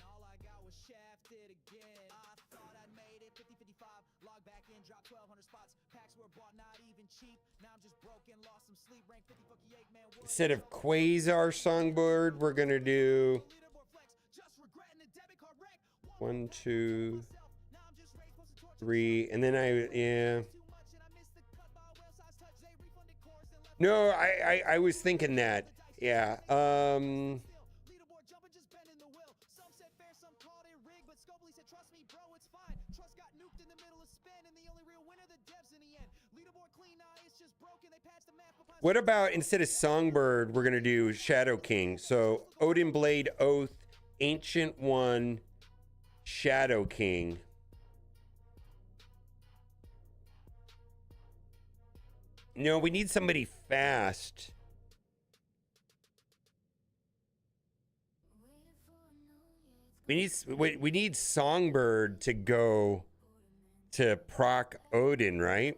all I got was shafted again. I thought I'd made it 50-55. Log back in, drop 1,200 spots. Packs were bought, not even cheap. Now I'm just broken, lost some sleep. Rank 50, fuck 8 man. Instead of Quasar Songbird, we're gonna do 1, 2, 3, and then No, I was thinking that. Yeah. Leaderboard jumping, just bending the wheel. Some said fair, some called it rigged, but Scopely said, trust me, bro, it's fine. Trust got nuked in the middle of spin, and the only real winner, the devs in the end. Leaderboard clean, nah, it's just broken. They patched the map. What about instead of Songbird, we're gonna do Shadow King? So Odin, Blade, Oath, Ancient One, Shadow King. No, we need somebody fast. We need Songbird to go to proc Odin, right?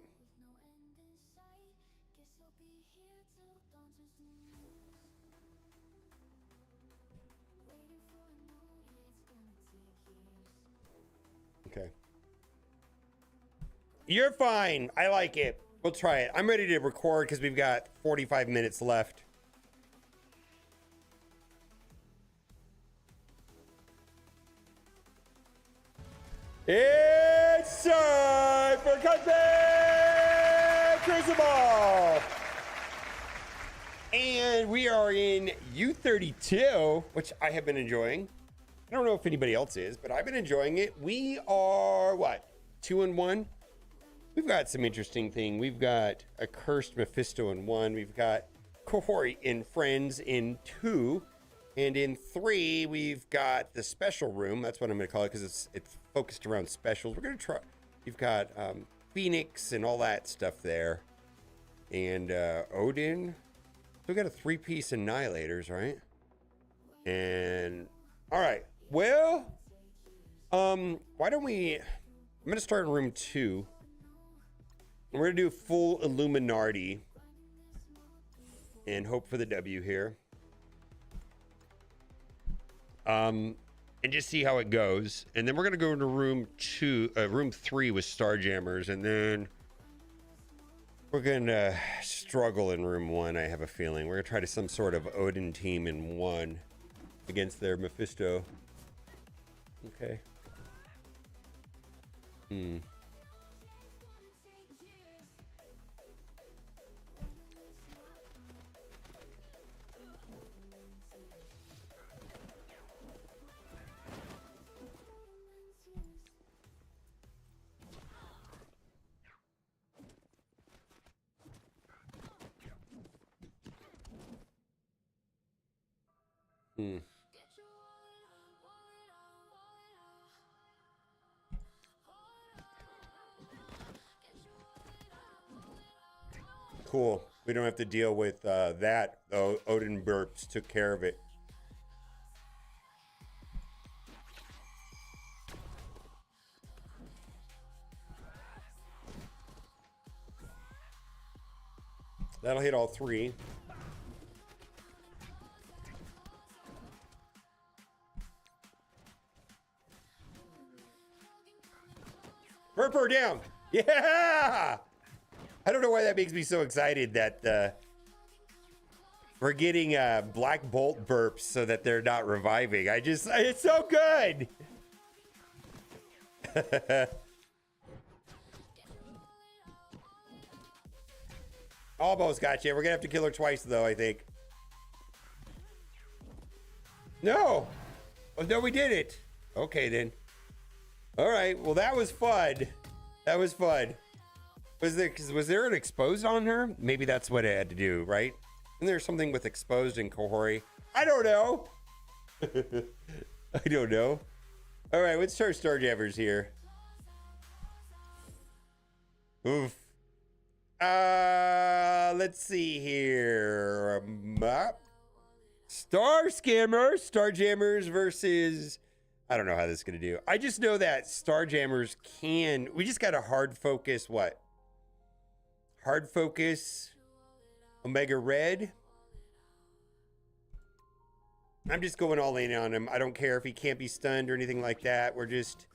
Okay. You're fine. I like it. We'll try it. I'm ready to record because we've got 45 minutes left. It's time for Cousin Crucible! And we are in U32, which I have been enjoying. I don't know if anybody else is, but I've been enjoying it. We are, what, 2-1? We've got some interesting thing. We've got a cursed Mephisto in 1. We've got Corey in Friends in 2. And in 3, we've got the special room. That's what I'm going to call it because it's focused around specials. We're going to try. You've got Phoenix and all that stuff there. And Odin. So we got a 3-piece Annihilators, right? And all right. Well, why don't we... I'm going to start in room 2. We're going to do full Illuminati and hope for the W here. And just see how it goes. And then we're going to go into room 3 with Starjammers. And then we're going to struggle in room 1, I have a feeling. We're going to try to some sort of Odin team in 1 against their Mephisto. Okay. cool. We don't have to deal with that. Oh, Odin burps took care of it. That'll hit all three. Burper down. Yeah. I don't know why that makes me so excited that we're getting Black Bolt burps so that they're not reviving. It's so good. Almost got you. We're gonna have to kill her twice though, I think. No. Oh, no, we did it. Okay then. All right. Well, that was fun. That was fun. Was there an exposed on her? Maybe that's what it had to do, right? Isn't there something with exposed in Kohori? I don't know. I don't know. All right, let's start Starjammers here. Oof. Let's see here. Starjammers versus. I don't know how this is gonna do. I just know that Starjammers can. We just got to hard focus what? Hard focus Omega Red. I'm just going all in on him. I don't care if he can't be stunned or anything like that. We're just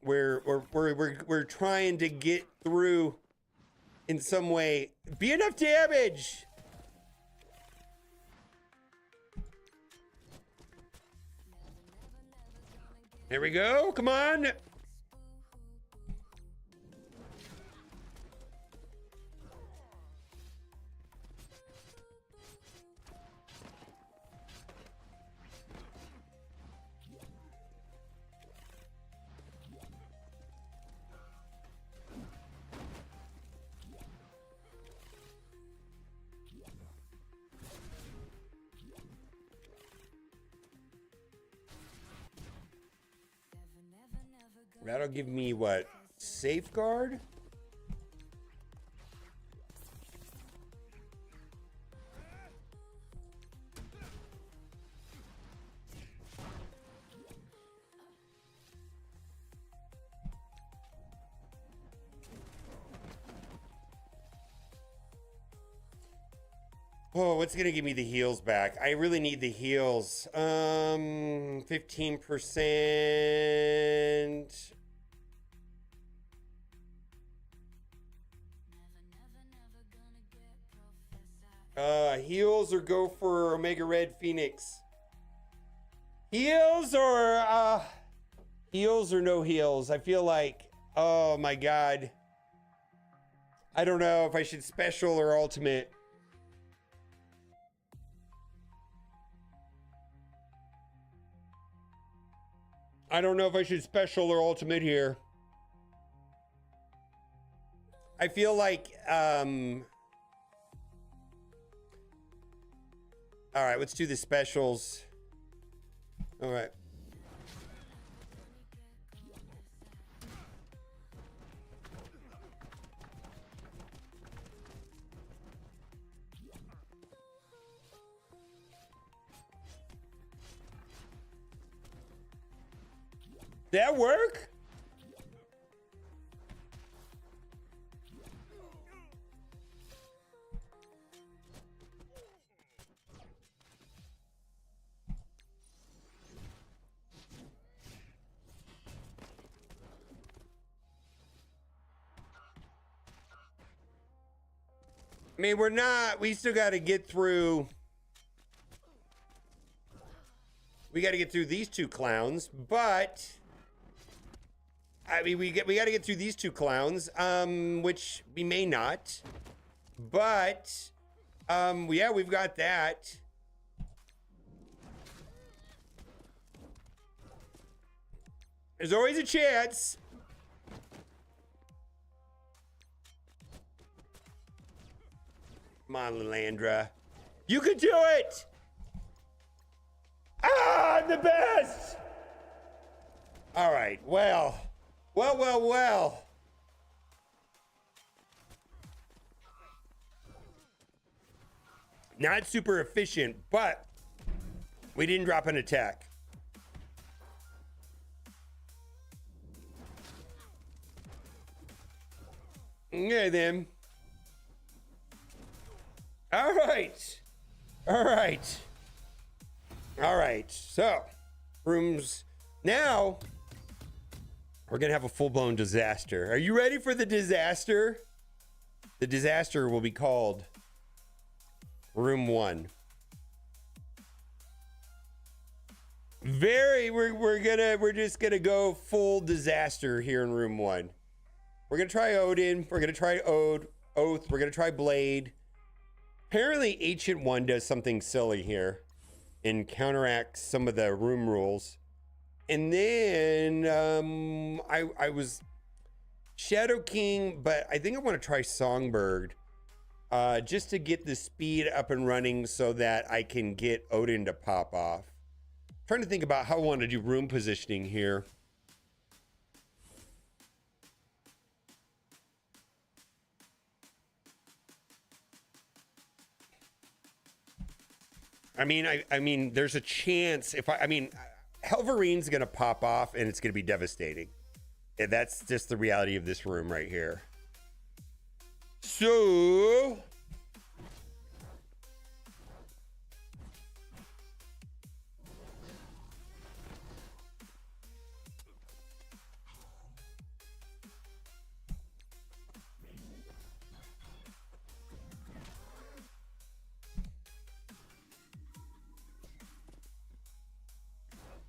we're trying to get through in some way. Be enough damage. There we go. Come on. That'll give me what? Safeguard? Oh, what's gonna give me the heals back? I really need the heals. 15%. Heals or go for Omega Red Phoenix. Heals or no heals? I feel like, oh my god. I don't know if I should special or ultimate. I don't know if I should special or ultimate here. I feel like, all right, let's do the specials. All right. That work? I mean, we still got to get through. We got to get through these two clowns, but I mean, we got to get through these two clowns, which we may not, but yeah, we've got that. There's always a chance. Come on, Lilandra. You could do it! Ah, I'm the best! All right, well. Not super efficient, but we didn't drop an attack. Okay, then. All right. All right. All right. So, rooms. Now, we're going to have a full-blown disaster. Are you ready for the disaster? The disaster will be called Room 1. We're just gonna go full disaster here in Room 1. We're gonna try Odin. We're gonna try Oath. We're gonna try Blade. Apparently, Ancient One does something silly here and counteracts some of the room rules. And then I was Shadow King, but I think I want to try Songbird just to get the speed up and running so that I can get Odin to pop off. Trying to think about how I want to do room positioning here. I mean, there's a chance if Helverine's gonna pop off and it's gonna be devastating. And that's just the reality of this room right here. So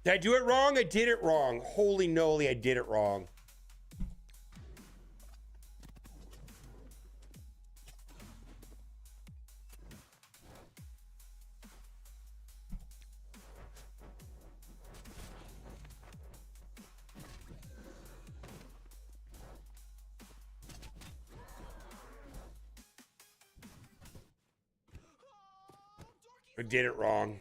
did I do it wrong? I did it wrong. Holy moly, I did it wrong. I did it wrong.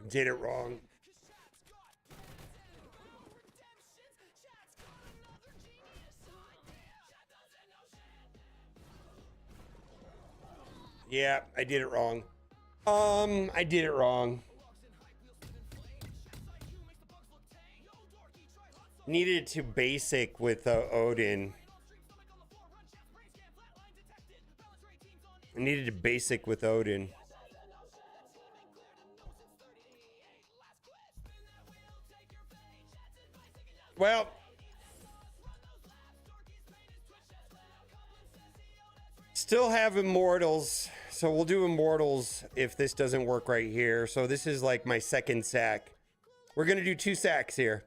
Did it wrong. Yeah, I did it wrong. I did it wrong. Needed to basic with Odin. I needed to basic with Odin. Well, still have Immortals, so we'll do Immortals if this doesn't work right here. So this is like my second sack. We're gonna do 2 sacks here.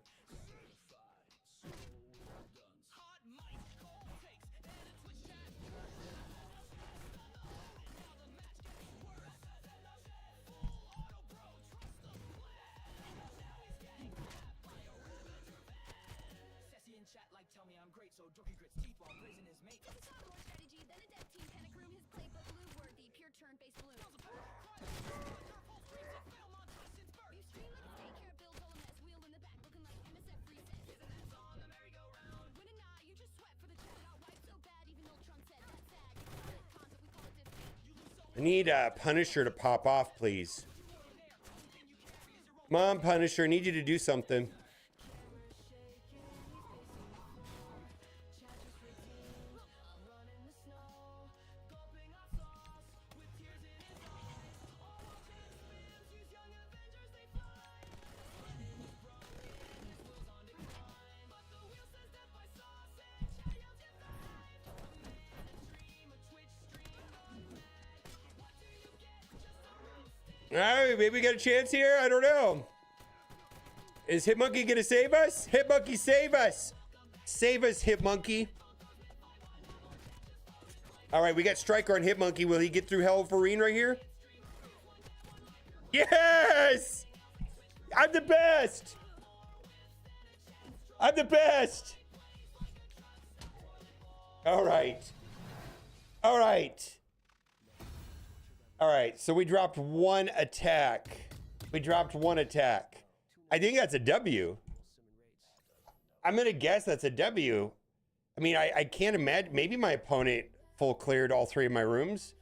I need Punisher to pop off, please. Come on, Punisher, I need you to do something. All right, maybe we got a chance here. I don't know. Is Hitmonkey gonna save us? Hitmonkey, save us! Save us, Hitmonkey. All right, we got Striker on Hitmonkey. Will he get through Helverine right here? Yes! I'm the best! I'm the best! All right. All right. All right, so we dropped 1 attack. We dropped 1 attack. I think that's a W. I'm gonna guess that's a W. I mean, I can't imagine. Maybe my opponent full cleared all 3 of my rooms.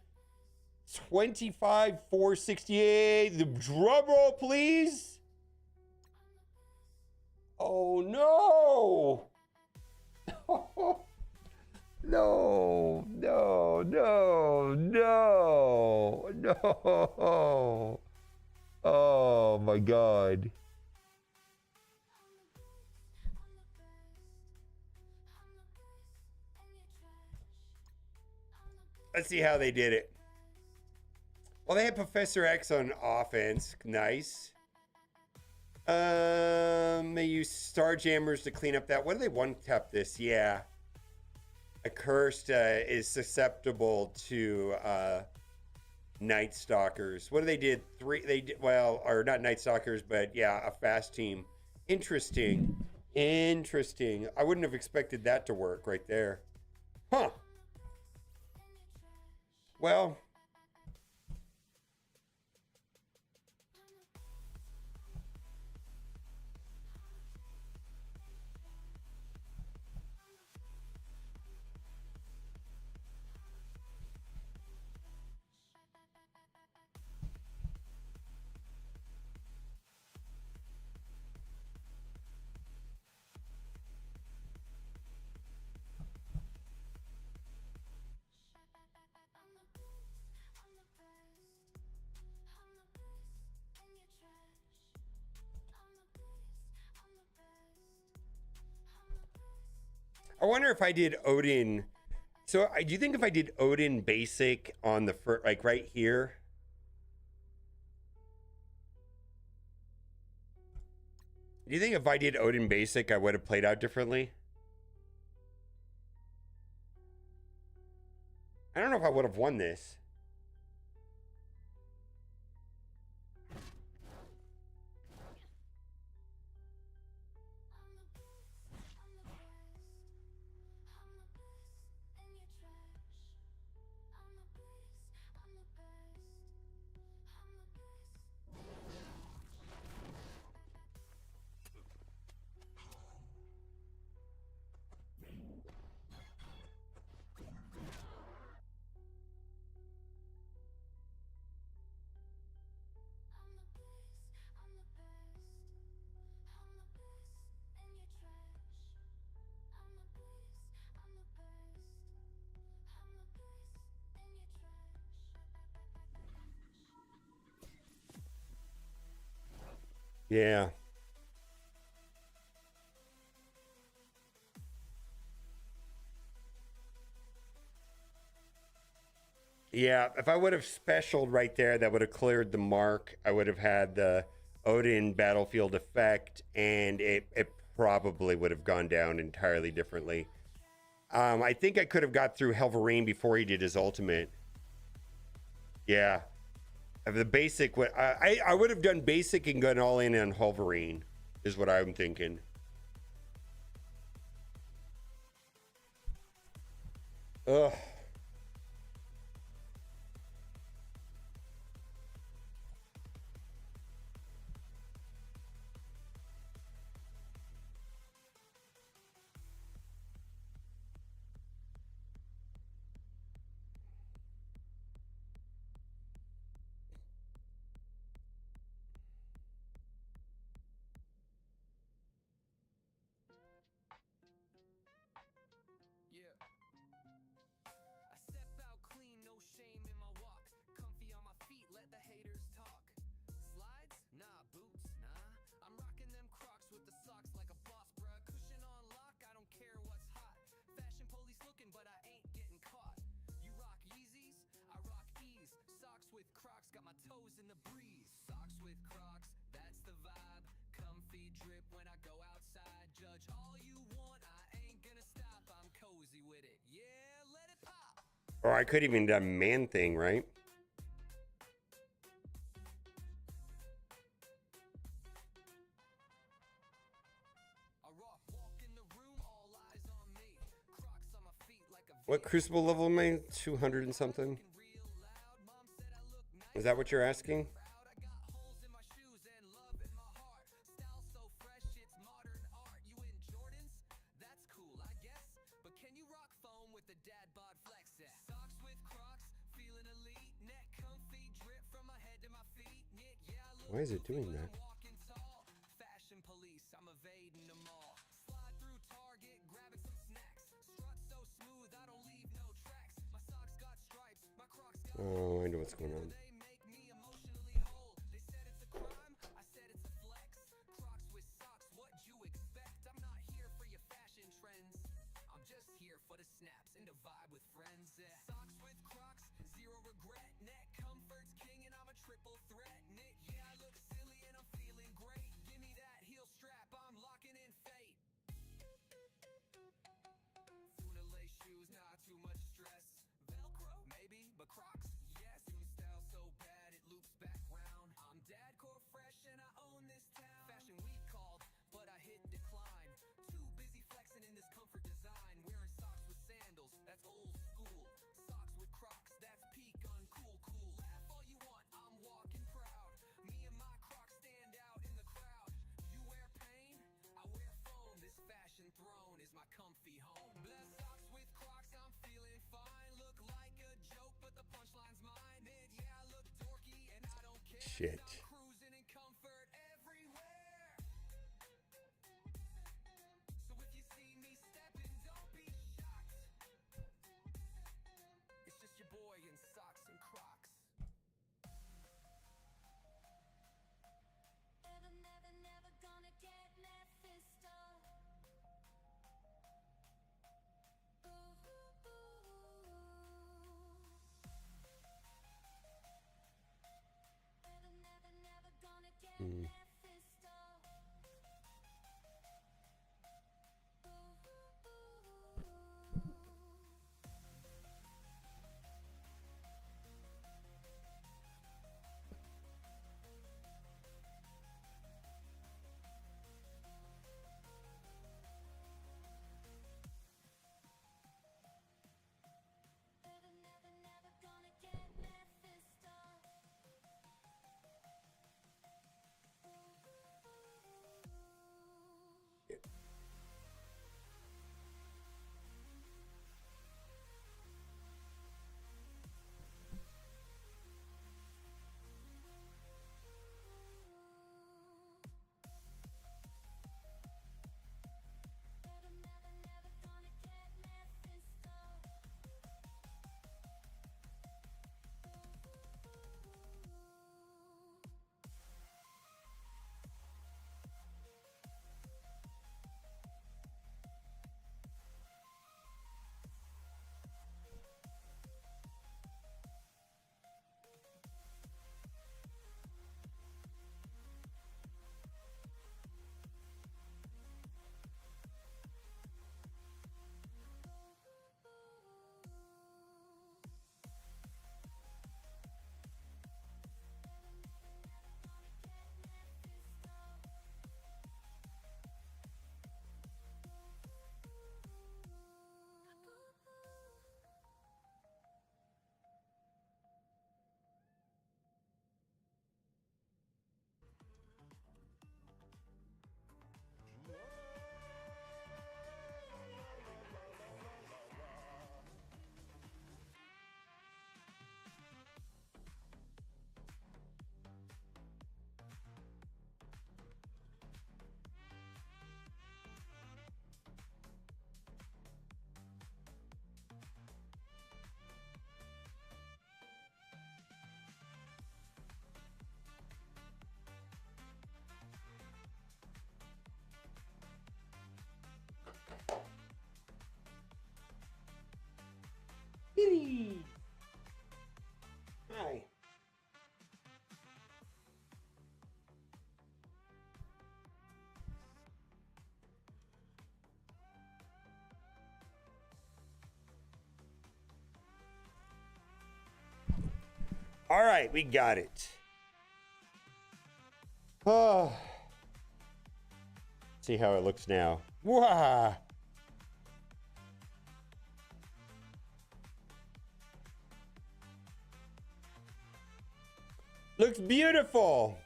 25,468. The drum roll, please. Oh no. No, no, no, no, no. Oh my God. Let's see how they did it. Well, they had Professor X on offense. Nice. They use Starjammers to clean up that. What do they one-tap this? Yeah. Accursed is susceptible to Night Stalkers. What do they did? They did, well, or not Night Stalkers, but yeah, a fast team. Interesting. Interesting. I wouldn't have expected that to work right there. Huh. Well, I wonder if I did Odin. So do you think if I did Odin basic on the first, like right here? Do you think if I did Odin basic, I would have played out differently? I don't know if I would have won this. Yeah. Yeah, if I would have specialed right there, that would have cleared the mark. I would have had the Odin battlefield effect, and it probably would have gone down entirely differently. I think I could have got through Helverine before he did his ultimate. Yeah. The basic, I would have done basic and gone all in on Helverine, is what I'm thinking. Ugh. Yeah. I step out clean, no shame in my walk. Comfy on my feet, let the haters talk. Slides? Nah, boots, nah. I'm rocking them Crocs with the socks like a boss, bruh. Cushion on lock, I don't care what's hot. Fashion police looking, but I ain't getting caught. You rock Yeezys? I rock ease. Socks with Crocs, got my toes in the breeze. Socks with Crocs, that's the vibe. Comfy drip when I go outside. Judge all you want, I ain't gonna stop. I'm cozy with it, yeah, let it pop. Or I could even done man thing, right? I rock, walk in the room, all eyes on me. Crocs on my feet like a What crucible level am I? 200 and something? real loud. Mom said I look nice. Is that what you're asking? Proud. I got holes in my shoes and love in my heart. Style so fresh, it's modern art. You in Jordans? That's cool, I guess. But can you rock foam with the dad bod flex? Yeah. Socks with Crocs, feeling elite. Neck Why is it doing that? Walking tall, fashion police, I'm evading them all. Slide through Target, grabbing some snacks. Strut so smooth, I don't leave no tracks. My socks got stripes, my Crocs got Oh, I know what's going on. they make me emotionally whole. They said it's a crime, I said it's a flex. Crocs with socks, what'd you expect? I'm not here for your fashion trends. I'm just here for the snaps and the vibe with friends. Socks with Crocs, zero regret. Neck comfort's king and I'm a triple threat. Nick, yeah, I look silly and I'm feeling great. Give me that heel strap, I'm locking in fate. Funa lace shoes, not too much stress. Velcro, maybe, but Crocs, yes. New style so bad it loops back round. I'm dadcore fresh and I own this town. Fashion week called, but I hit decline. Too busy flexing in this comfort design. Wearing socks with sandals, that's old school. Socks with Crocs, that's peak uncool, cool. Laugh all you want, I'm walking proud. Me and my Crocs stand out in the crowd. You wear pain, I wear foam. This fashion throne is my comfy home. Bless socks with Crocs, I'm feeling fine. Look like a joke, but the punchline's mine. Mid, yeah, I look dorky and I don't care. Shit. I'm cruising in comfort everywhere. So if you see me stepping, don't be shocked. It's just your boy in socks and Crocs. Never, never, never gonna get Mephisto. Ooh, ooh, ooh. Never, never, never gonna get Mephisto. Ooh, ooh, ooh. Never, never, never gonna get Mephisto. Never, never, never gonna get Mephisto. Hi. All right, we got it. Oh. See how it looks now. Wow. Looks beautiful.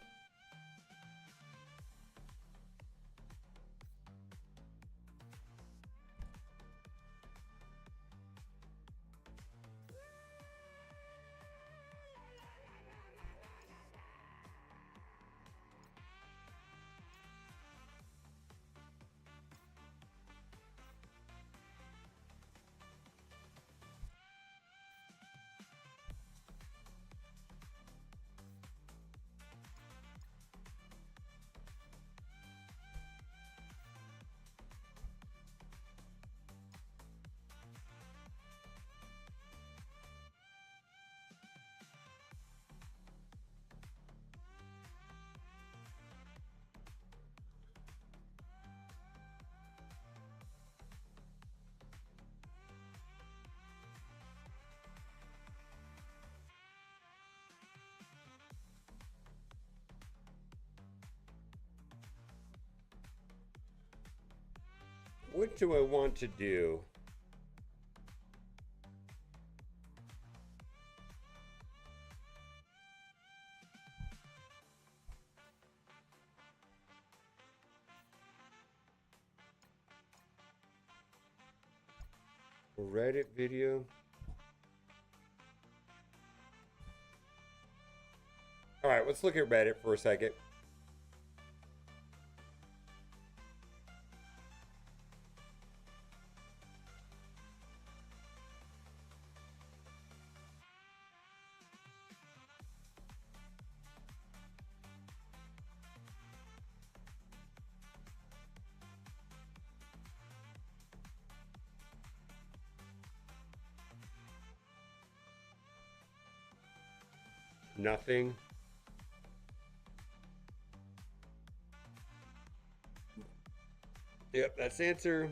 What do I want to do? Reddit video. All right, let's look at Reddit for a second. Nothing. Yep, that's the answer.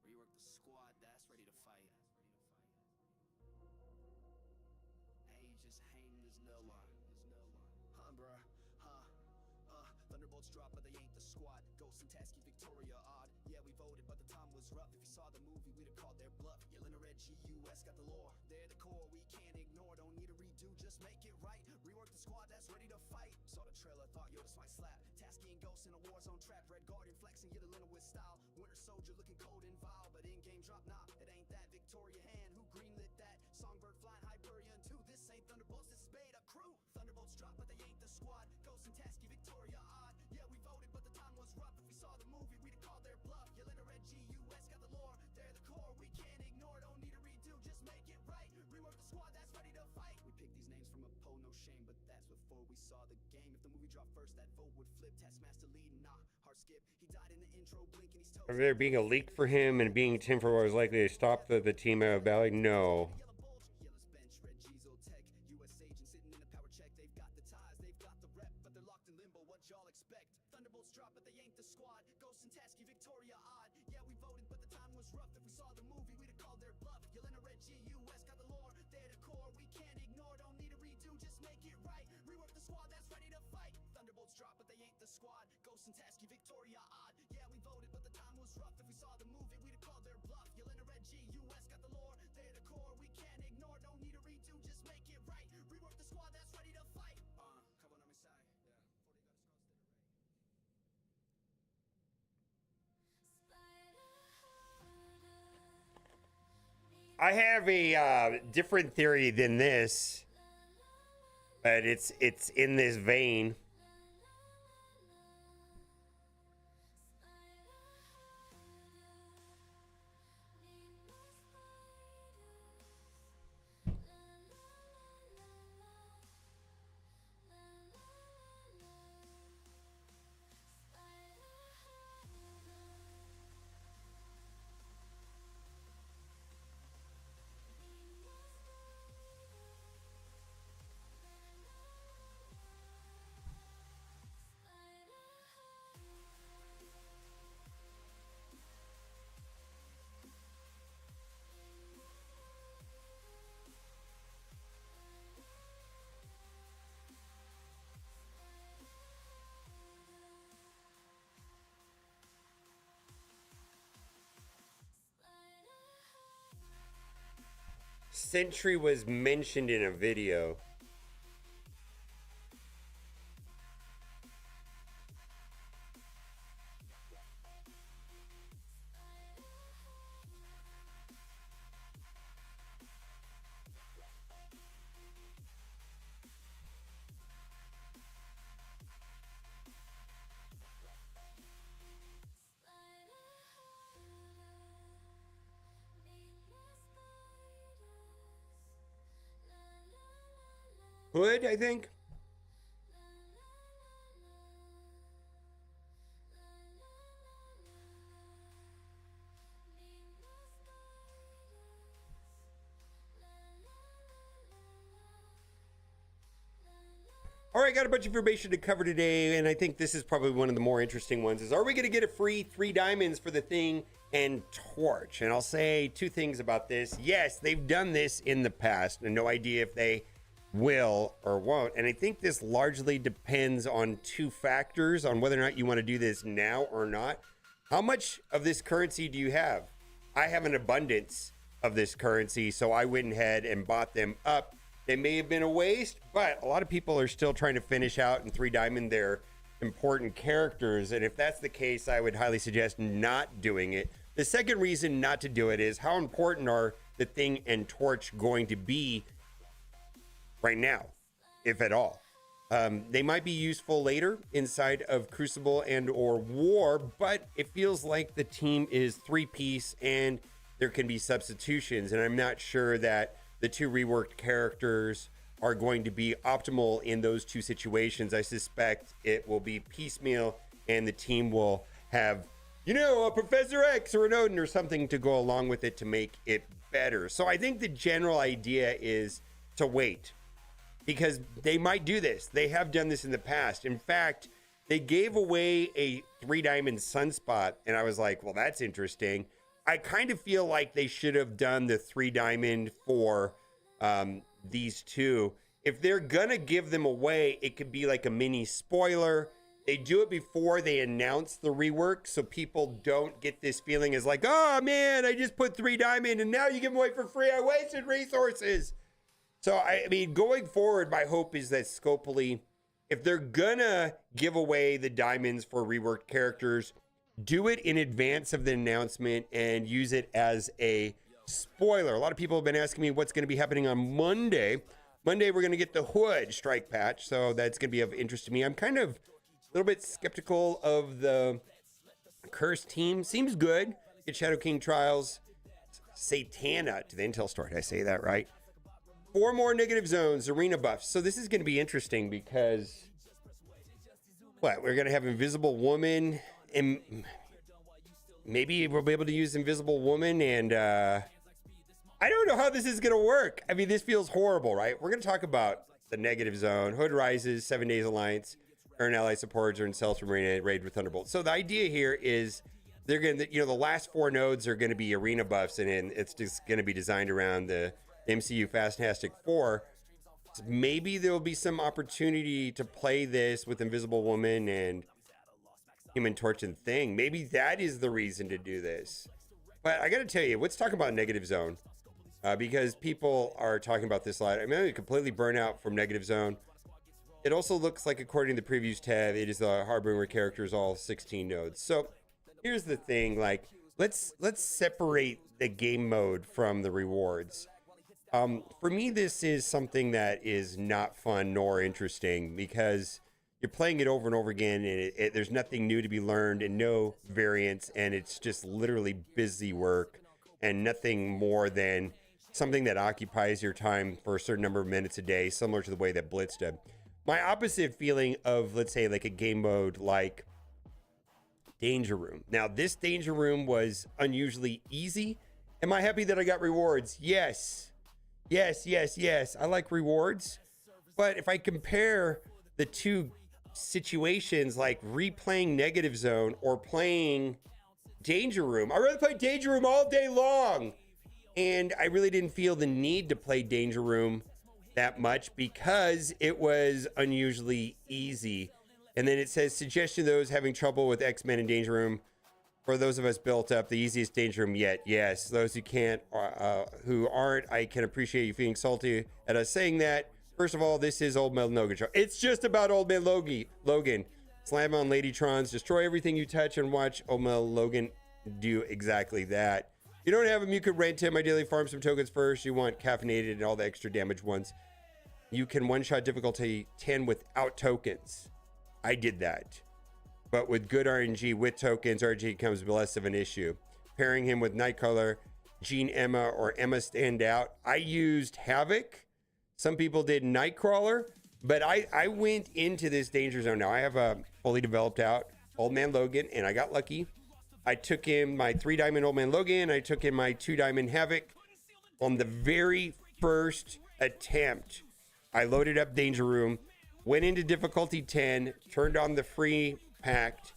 Rework the squad that's ready to fight. Hey, just hang this no one. Huh, bruh. Thunderbolts drop, but they ain't the squad. Ghost and Tasky, Victoria, odd. Yeah, we voted, but the time was rough. If you saw the movie, we'd have called their bluff. Yelling a red GUS, got the lore. They're the core, we can't ignore. Don't need a redo, just make it right. Rework the squad that's ready to fight. Saw the trailer, thought, yo, this might slap. Tasky and Ghost in a war zone trap. Red Guardian flexing, yeah, the linen with style. Winter Soldier looking cold and vile, but in-game drop, nah, it ain't that. Victoria hand, who greenlit that? Songbird flying Hyperion 2. This ain't Thunderbolts, this is Beta Crew. Thunderbolts drop, but they ain't the squad. Ghost and Tasky, Victoria, odd. Yeah, we voted, but the time was rough. If we saw the movie, we'd have called their bluff. Yelling a red GUS, got the lore. They're the core, we can't ignore. Don't need a redo, just make it right. Rework the squad that's ready to fight. We picked these names from a poll, no shame, but that's before we saw the game. If the movie dropped first, that vote would flip. Taskmaster lead, nah, hard skip. He died in the intro, blinking, he's toast. Of there being a leak for him and being Tim for what was likely to stop the team out of Valley? No. Yellow's bench, red G's old tech. US agent sitting in a power check. They've got the ties, they've got the rep, but they're locked in limbo. What y'all expect? Thunderbolts drop, but they ain't the squad. Ghost and Tasky, Victoria, odd. Yeah, we voted, but the time was rough. If we saw the movie, we'd have called their bluff. Yelling a red GUS, got the lore. They're the core, we can't ignore. Don't need a redo, just make it right. Rework the squad that's ready to fight. Thunderbolts drop, but they ain't the squad. Ghost and Tasky, Victoria, odd. Yeah, we voted, but the time was rough. If we saw the movie, we'd have called their bluff. Yelling a red GUS, got the lore. They're the core, we can't ignore. Don't need a redo, just make it right. Rework the squad that's ready to fight. Come on, I'm inside. I have a different theory than this, but it's in this vein. Sentry was mentioned in a video. Hood, I think. All right, got a bunch of information to cover today, and I think this is probably one of the more interesting ones. Is, are we going to get a free 3 diamonds for the Thing and Torch? And I'll say 2 things about this. Yes, they've done this in the past, and no idea if they will or won't. And I think this largely depends on 2 factors on whether or not you want to do this now or not. How much of this currency do you have? I have an abundance of this currency, so I went ahead and bought them up. They may have been a waste, but a lot of people are still trying to finish out in 3 diamond their important characters. And if that's the case, I would highly suggest not doing it. The second reason not to do it is, how important are the Thing and Torch going to be right now, if at all? They might be useful later inside of Crucible and or War, but it feels like the team is 3-piece and there can be substitutions. And I'm not sure that the 2 reworked characters are going to be optimal in those 2 situations. I suspect it will be piecemeal and the team will have, you know, a Professor X or an Odin or something to go along with it to make it better. So I think the general idea is to wait, because they might do this. They have done this in the past. In fact, they gave away a 3 diamond sunspot, and I was like, well, that's interesting. I kind of feel like they should have done the 3 diamond for these 2. If they're gonna give them away, it could be like a mini spoiler. They do it before they announce the rework, so people don't get this feeling as like, oh man, I just put 3 diamond and now you give them away for free. I wasted resources. So I mean, going forward, my hope is that Scopely, if they're gonna give away the diamonds for reworked characters, do it in advance of the announcement and use it as a spoiler. A lot of people have been asking me what's going to be happening on Monday. Monday, we're going to get the Hood strike patch, so that's going to be of interest to me. I'm kind of a little bit skeptical of the Curse team. Seems good. Get Shadow King Trials, Satana to the Intel Store. Did I say that right? 4 more negative zones, arena buffs. So this is going to be interesting because, what, we're going to have Invisible Woman, and maybe we'll be able to use Invisible Woman, and I don't know how this is going to work. I mean, this feels horrible, right? We're going to talk about the negative zone. Hood rises, 7 days alliance, earn ally supports, earn cells from arena, raid with Thunderbolt. So the idea here is they're going to, you know, the last 4 nodes are going to be arena buffs, and it's just going to be designed around the MCU Fantastic 4. So maybe there'll be some opportunity to play this with Invisible Woman and Human Torch and Thing. Maybe that is the reason to do this. But I got to tell you, let's talk about Negative Zone, because people are talking about this a lot. I mean, I'm completely burnt out from Negative Zone. It also looks like, according to the previews tab, it is the Harbinger characters, all 16 nodes. So here's the thing, like, let's separate the game mode from the rewards. For me, this is something that is not fun nor interesting, because you're playing it over and over again, and there's nothing new to be learned and no variance, and it's just literally busy work and nothing more than something that occupies your time for a certain number of minutes a day, similar to the way that Blitz did. My opposite feeling of, let's say, like a game mode like Danger Room. Now, this Danger Room was unusually easy. Am I happy that I got rewards? Yes. Yes, yes, yes. I like rewards. But if I compare the 2 situations, like replaying Negative Zone or playing Danger Room, I'd rather play Danger Room all day long. And I really didn't feel the need to play Danger Room that much because it was unusually easy. And then it says, suggestion to those having trouble with X-Men and Danger Room. For those of us built up, the easiest Danger Room yet. Yes, those who can't, who aren't, I can appreciate you feeling salty at us saying that. First of all, this is Old Man Logan show. It's just about Old Man Logan. Slam on Ladytrons, destroy everything you touch, and watch Old Man Logan do exactly that. You don't have him, you could rent him. Ideally, farm some tokens first. You want caffeinated and all the extra damage ones. You can one-shot difficulty 10 without tokens. I did that. But with good RNG with tokens, RNG becomes less of an issue. Pairing him with Nightcrawler, Jean Emma, or Emma Stand Out. I used Havoc, Some people did Nightcrawler, but I went into this danger zone. Now I have a fully developed out Old Man Logan, and I got lucky. I took him my 3-diamond Old Man Logan. I took him my 2-diamond Havoc. On the very first attempt, I loaded up Danger Room, went into difficulty 10, turned on the free pact,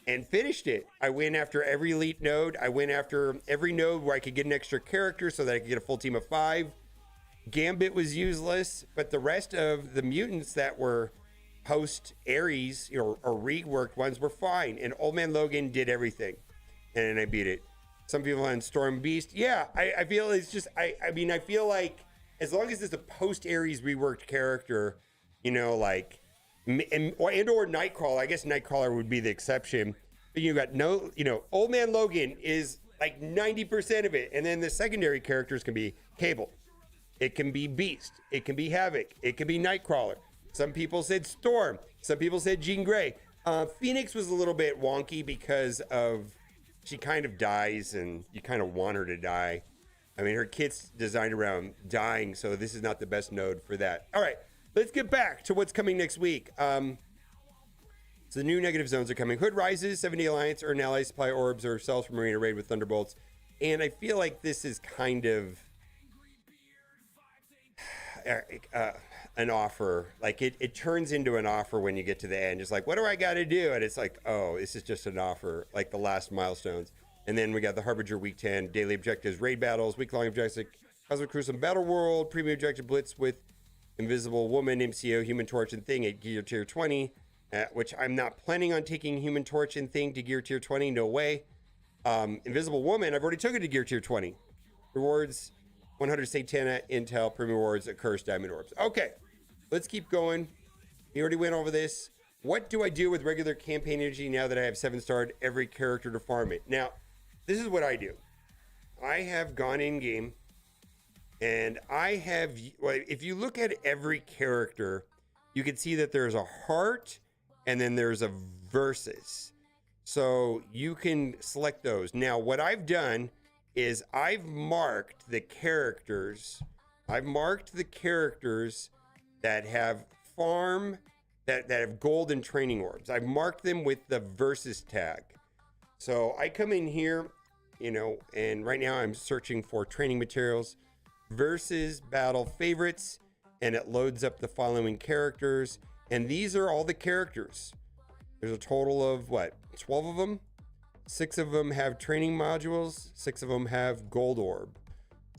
and finished it. I went after every elite node. I went after every node where I could get an extra character so that I could get a full team of 5. Gambit was useless, but the rest of the mutants that were post Ares or reworked ones were fine. And Old Man Logan did everything, and I beat it. Some people on Storm Beast, yeah, I feel it's just I mean I feel like as long as it's a post Ares reworked character, you know, like or Nightcrawler. I guess Nightcrawler would be the exception. But you got no, you know, Old Man Logan is like 90% of it, and then the secondary characters can be Cable. It can be Beast. It can be Havoc. It can be Nightcrawler. Some people said Storm. Some people said Jean Grey. Phoenix was a little bit wonky because of she kind of dies, and you kind of want her to die. I mean, her kit's designed around dying, so this is not the best node for that. All right, let's get back to what's coming next week. So the new negative zones are coming. Hood rises, 70 Alliance, earn ally supply orbs or cells from Marina Raid with Thunderbolts. And I feel like this is kind of an offer. Like it turns into an offer when you get to the end. It's like, what do I got to do? And it's like, oh, this is just an offer, like the last milestones. And then we got the Harbinger Week 10, daily objectives, raid battles, week-long objectives, Cosmic Cruise Battle World, premium objective Blitz with Invisible Woman, MCO, Human Torch, and Thing at Gear Tier 20, which I'm not planning on taking Human Torch and Thing to Gear Tier 20, no way. Invisible Woman, I've already took it to Gear Tier 20. Rewards, 100 Satana, Intel, premium rewards, Accursed Diamond Orbs. Okay, let's keep going. We already went over this. What do I do with regular campaign energy now that I have 7-starred every character to farm it? Now, this is what I do. I have gone in game and I have, well, if you look at every character, you can see that there's a heart and then there's a versus. So you can select those. Now, what I've done is I've marked the characters. I've marked the characters that have farm, that have gold and training orbs. I've marked them with the versus tag. So I come in here, you know, and right now I'm searching for training materials, versus battle favorites, and it loads up the following characters. And these are all the characters. There's a total of what, 12 of them? 6 of them have training modules, 6 of them have gold orb.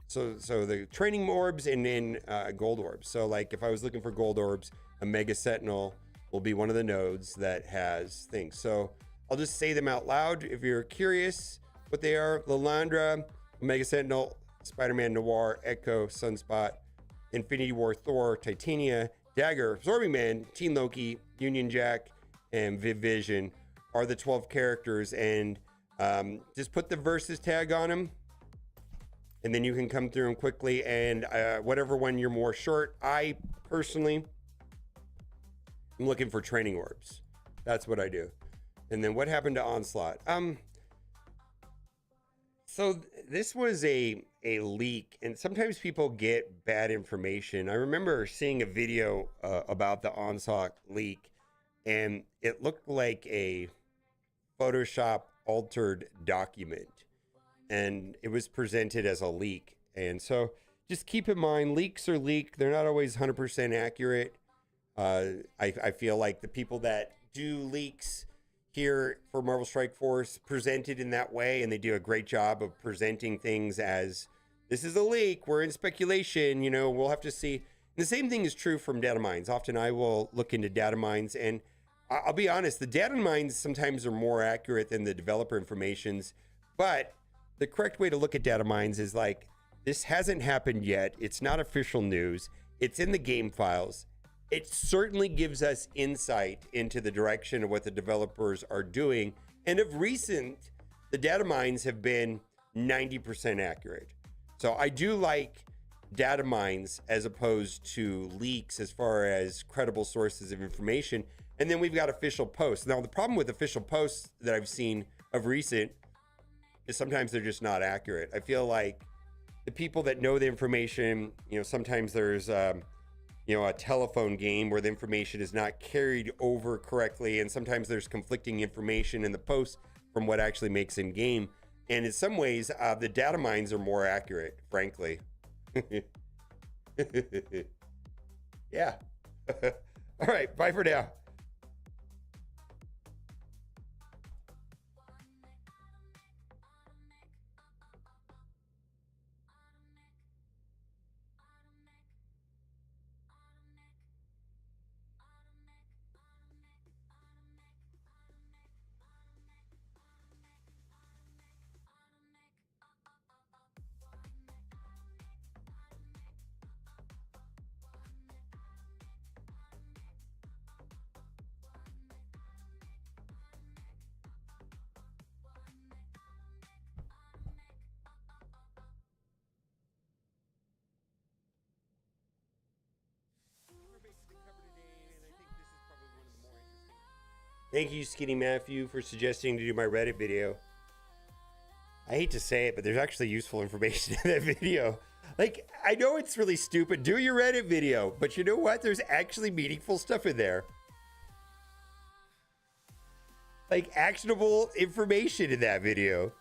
So the training orbs and then gold orbs. So like if I was looking for gold orbs, a Mega Sentinel will be one of the nodes that has things. So I'll just say them out loud if you're curious what they are. Lilandra, Mega Sentinel, Spider-Man Noir, Echo, Sunspot, Infinity War Thor, Titania, Dagger, Absorbing Man, Teen Loki, Union Jack, and Viv Vision are the 12 characters. And just put the versus tag on them, and then you can come through them quickly. And whatever one you're more short, I personally am looking for training orbs. That's what I do. And then what happened to Onslaught? So this was a leak, and sometimes people get bad information. I remember seeing a video about the Onslaught leak, and it looked like a Photoshop altered document, and it was presented as a leak. And so just keep in mind, leaks are leaked. They're not always 100% accurate. I feel like the people that do leaks here for Marvel Strike Force present it in that way, and they do a great job of presenting things as this is a leak, we're in speculation, you know, we'll have to see. And the same thing is true from data mines. Often I will look into data mines, and I'll be honest, the data mines sometimes are more accurate than the developer informations, but the correct way to look at data mines is like, this hasn't happened yet, it's not official news, it's in the game files. It certainly gives us insight into the direction of what the developers are doing. And of recent, the data mines have been 90% accurate. So I do like data mines as opposed to leaks as far as credible sources of information. And then we've got official posts. Now, the problem with official posts that I've seen of recent is sometimes they're just not accurate. I feel like the people that know the information, sometimes there's a telephone game where the information is not carried over correctly, and sometimes there's conflicting information in the post from what actually makes in game. And in some ways, the data mines are more accurate, frankly. Yeah. All right, bye for now. Thank you, Skinny Matthew, for suggesting to do my Reddit video. I hate to say it, but there's actually useful information in that video. Like, I know it's really stupid. Do your Reddit video. But you know what? There's actually meaningful stuff in there. Like, actionable information in that video.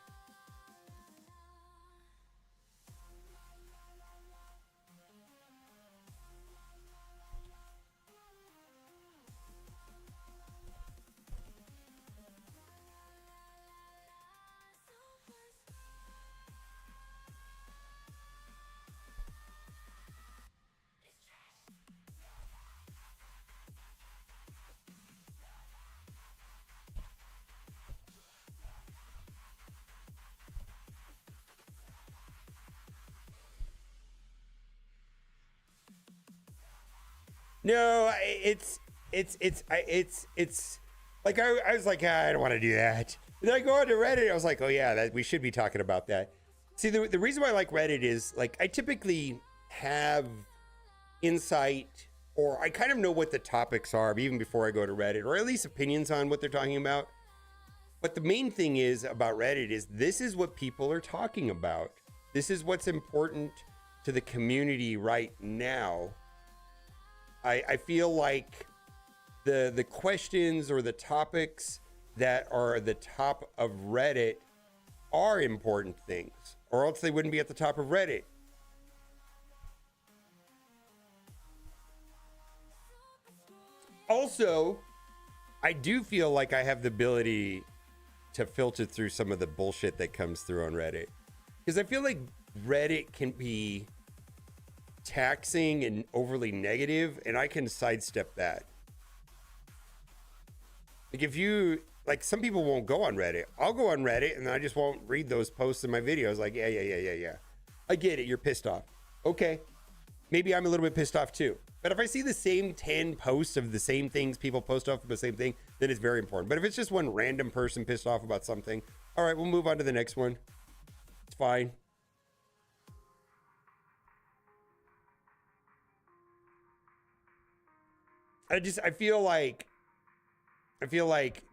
No, it's like I was like, I don't want to do that. And then I go on to Reddit. I was like, oh yeah, we should be talking about that. See, the reason why I like Reddit is like I typically have insight, or I kind of know what the topics are even before I go to Reddit, or at least opinions on what they're talking about. But the main thing is about Reddit is this is what people are talking about. This is what's important to the community right now. I feel like the questions or the topics that are at the top of Reddit are important things, or else they wouldn't be at the top of Reddit. Also, I do feel like I have the ability to filter through some of the bullshit that comes through on Reddit, because I feel like Reddit can be taxing and overly negative, and I can sidestep that. Like if you like, some people won't go on Reddit. I'll go on Reddit and I just won't read those posts in my videos. Like, yeah. I get it. You're pissed off. Okay. Maybe I'm a little bit pissed off too. But if I see the same 10 posts of the same things, people post off about the same thing, then it's very important. But if it's just one random person pissed off about something, all right, we'll move on to the next one. It's fine. I feel like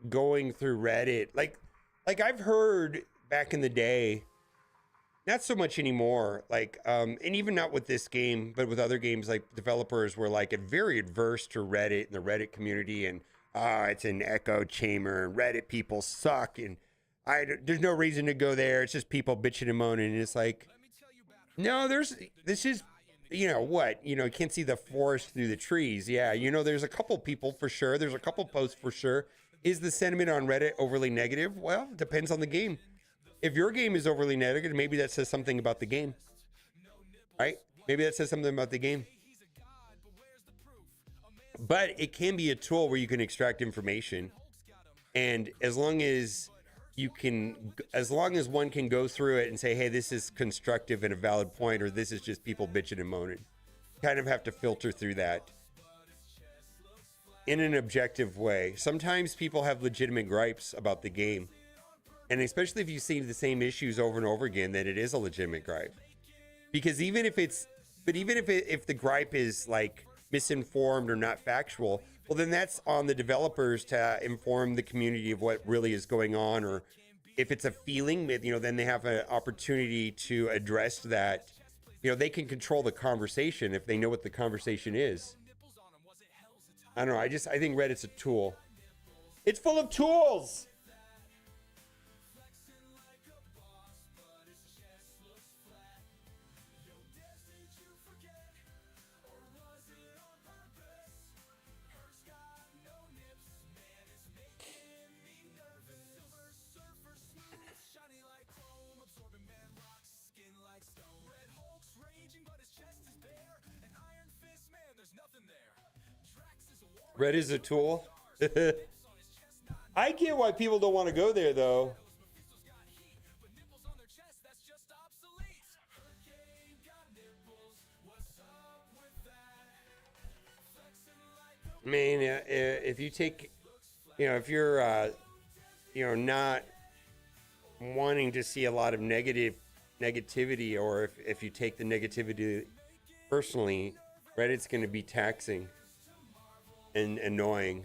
going through Reddit, like I've heard back in the day, not so much anymore, like, and even not with this game, but with other games, like developers were like very adverse to Reddit and the Reddit community, and it's an echo chamber and Reddit people suck, and there's no reason to go there. It's just people bitching and moaning. And it's like, no, this is, you can't see the forest through the trees. Yeah, there's a couple people for sure. There's a couple posts for sure. Is the sentiment on Reddit overly negative? Well, it depends on the game. If your game is overly negative, maybe that says something about the game, right? Maybe that says something about the game. But it can be a tool where you can extract information. And as long as one can go through it and say, hey, this is constructive and a valid point, or this is just people bitching and moaning, kind of have to filter through that in an objective way. Sometimes people have legitimate gripes about the game. And especially if you see the same issues over and over again, then it is a legitimate gripe. Because even if the gripe is like misinformed or not factual, well, then that's on the developers to inform the community of what really is going on. Or if it's a feeling, then they have an opportunity to address that you know, they can control the conversation if they know what the conversation is. I don't know. I think Reddit's a tool. It's full of tools. Red is a tool. I get why people don't want to go there, though. I mean, if you take, you know, if you're, you know, not wanting to see a lot of negativity, or if you take the negativity personally, Reddit's going to be taxing and annoying.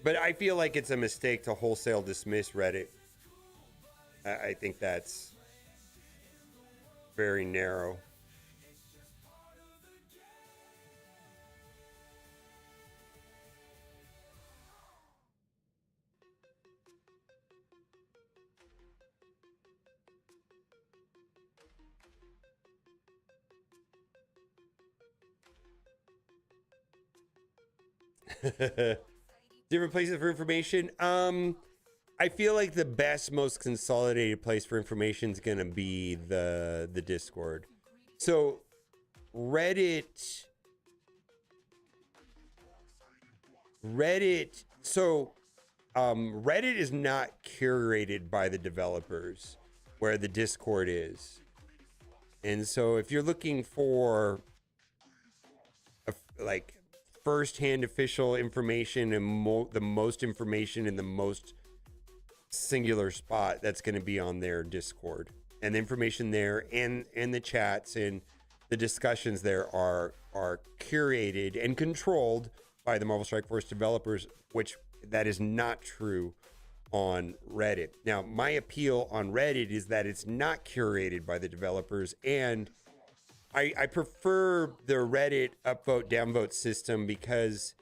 But I feel like it's a mistake to wholesale dismiss Reddit. I think that's very narrow. Different places for information. I feel like the best, most consolidated place for information is gonna be the Discord. So Reddit. So Reddit is not curated by the developers, where the Discord is. And so if you're looking for like first-hand official information and the most information in the most singular spot, that's going to be on their Discord. And the information there and the chats and the discussions there are curated and controlled by the Marvel Strike Force developers, which that is not true on Reddit. Now, my appeal on Reddit is that it's not curated by the developers, and I prefer the Reddit upvote downvote system because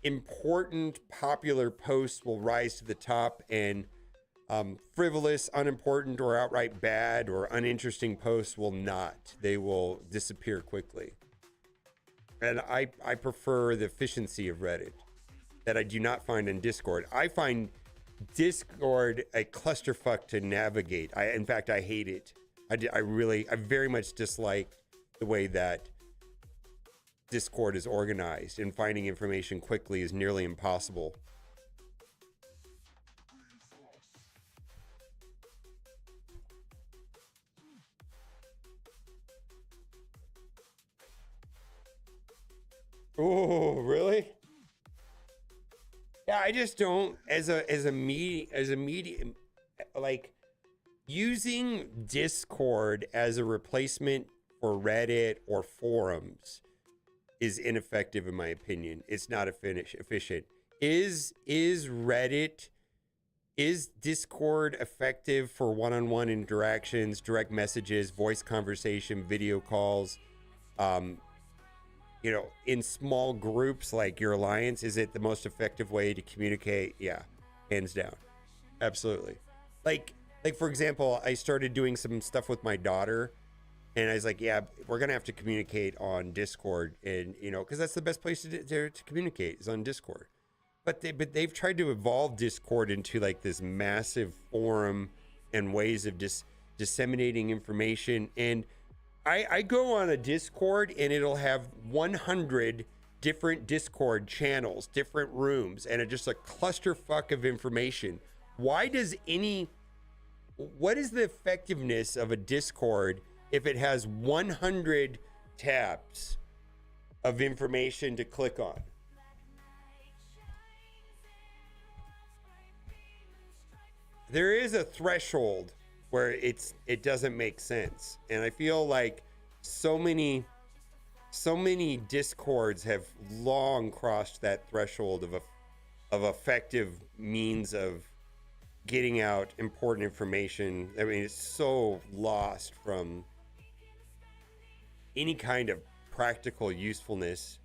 important popular posts will rise to the top, and frivolous, unimportant, or outright bad or uninteresting posts will not. They will disappear quickly. And I prefer the efficiency of Reddit that I do not find in Discord. I find Discord a clusterfuck to navigate. In fact, I hate it. I very much dislike the way that Discord is organized, and finding information quickly is nearly impossible. Oh, really? Yeah, I just don't, as a medium, like, using Discord as a replacement for Reddit or forums is ineffective in my opinion. It's not efficient. Is Discord effective for one-on-one interactions, direct messages, voice conversation, video calls? You know, in small groups like your alliance, is it the most effective way to communicate? Yeah, hands down. Absolutely. Like for example, I started doing some stuff with my daughter, and I was like, yeah, we're gonna have to communicate on Discord, and you know, because that's the best place to communicate is on Discord. But they've tried to evolve Discord into like this massive forum and ways of disseminating information. And I go on a Discord and it'll have 100 different Discord channels, different rooms, and it's just a clusterfuck of information. What is the effectiveness of a Discord if it has 100 tabs of information to click on? There is a threshold where it doesn't make sense, and I feel like so many Discords have long crossed that threshold of effective means of getting out important information. I mean, it's so lost from any kind of practical usefulness.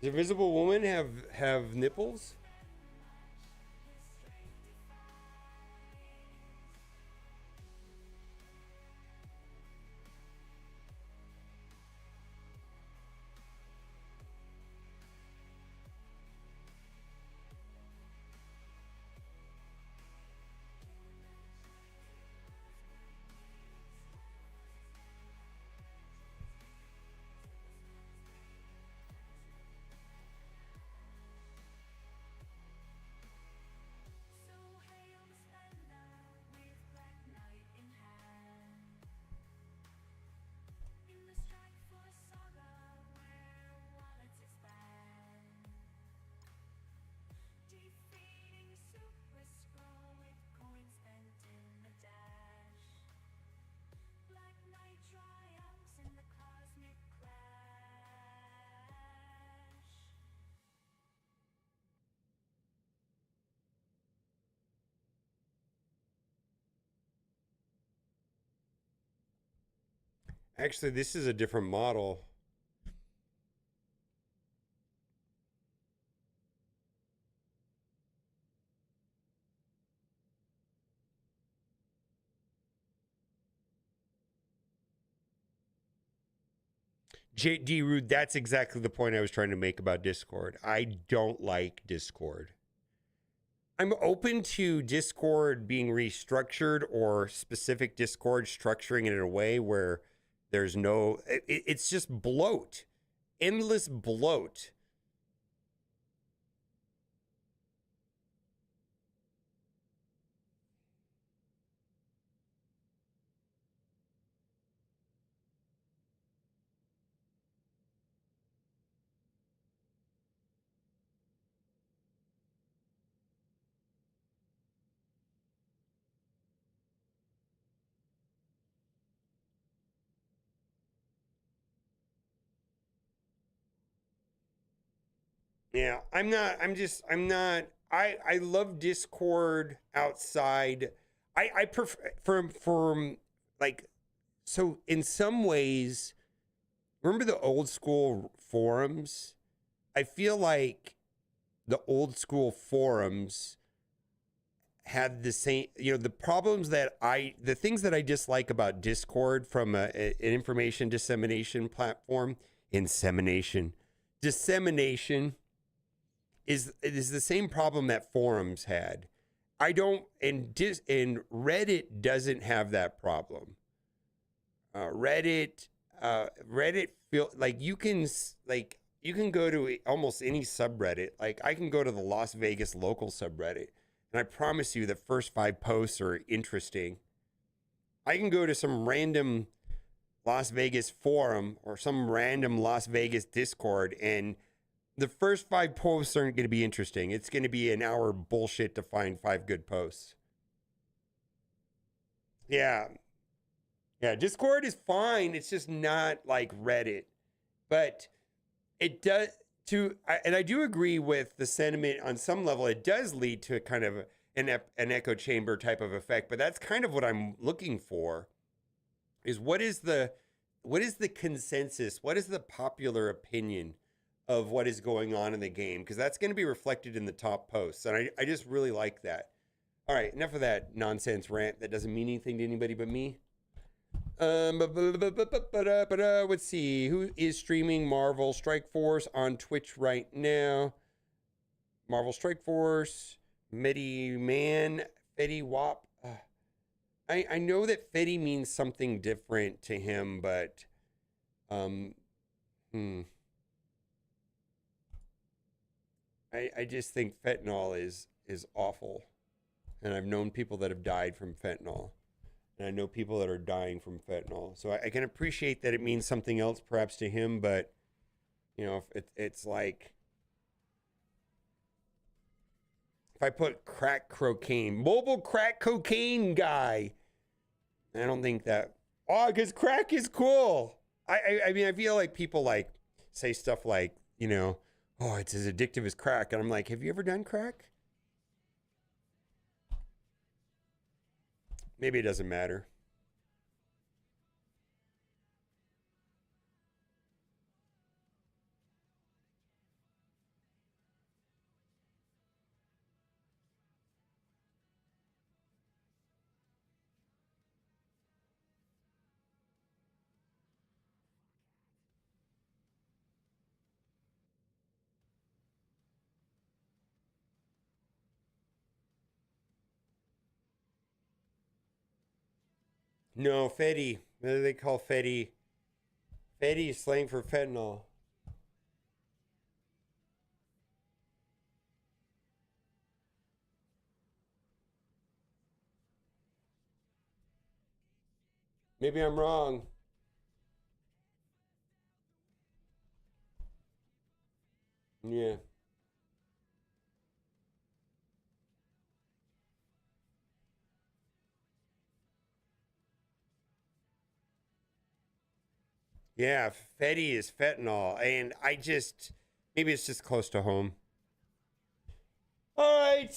Does Invisible Woman have nipples? Actually, this is a different model. JD Rude, that's exactly the point I was trying to make about Discord. I don't like Discord. I'm open to Discord being restructured or specific Discord structuring it in a way where there's no, it's just bloat, endless bloat. Yeah, I'm not, I love Discord outside. I prefer, like, so in some ways, remember the old school forums? I feel like the old school forums had the same, the problems the things that I dislike about Discord from an information dissemination platform, dissemination is the same problem that forums had. I don't, and Reddit doesn't have that problem. Reddit feel like you can go to almost any subreddit. Like I can go to the Las Vegas local subreddit, and I promise you the first 5 posts are interesting. I can go to some random Las Vegas forum or some random Las Vegas Discord, and the first 5 posts aren't going to be interesting. It's going to be an hour of bullshit to find 5 good posts. Yeah. Yeah, Discord is fine. It's just not like Reddit. But it does and I do agree with the sentiment on some level. It does lead to a kind of an echo chamber type of effect, but that's kind of what I'm looking for. Is what is the consensus? What is the popular opinion of what is going on in the game? Because that's going to be reflected in the top posts. And I just really like that. All right, enough of that nonsense rant that doesn't mean anything to anybody but me. Let's see. Who is streaming Marvel Strike Force on Twitch right now? Marvel Strike Force, Medi Man, Fetty Wap. I know that Fetty means something different to him, but I just think fentanyl is awful. And I've known people that have died from fentanyl. And I know people that are dying from fentanyl. So I can appreciate that it means something else perhaps to him, but you know, if it's like if I put crack cocaine, mobile crack cocaine guy, I don't think that, oh, because crack is cool. I mean, I feel like people like say stuff like, you know, oh, it's as addictive as crack. And I'm like, have you ever done crack? Maybe it doesn't matter. No, Fetty. What do they call Fetty? Fetty is slang for fentanyl. Maybe I'm wrong. Yeah. Yeah, Fetty is fentanyl. And maybe it's just close to home. All right.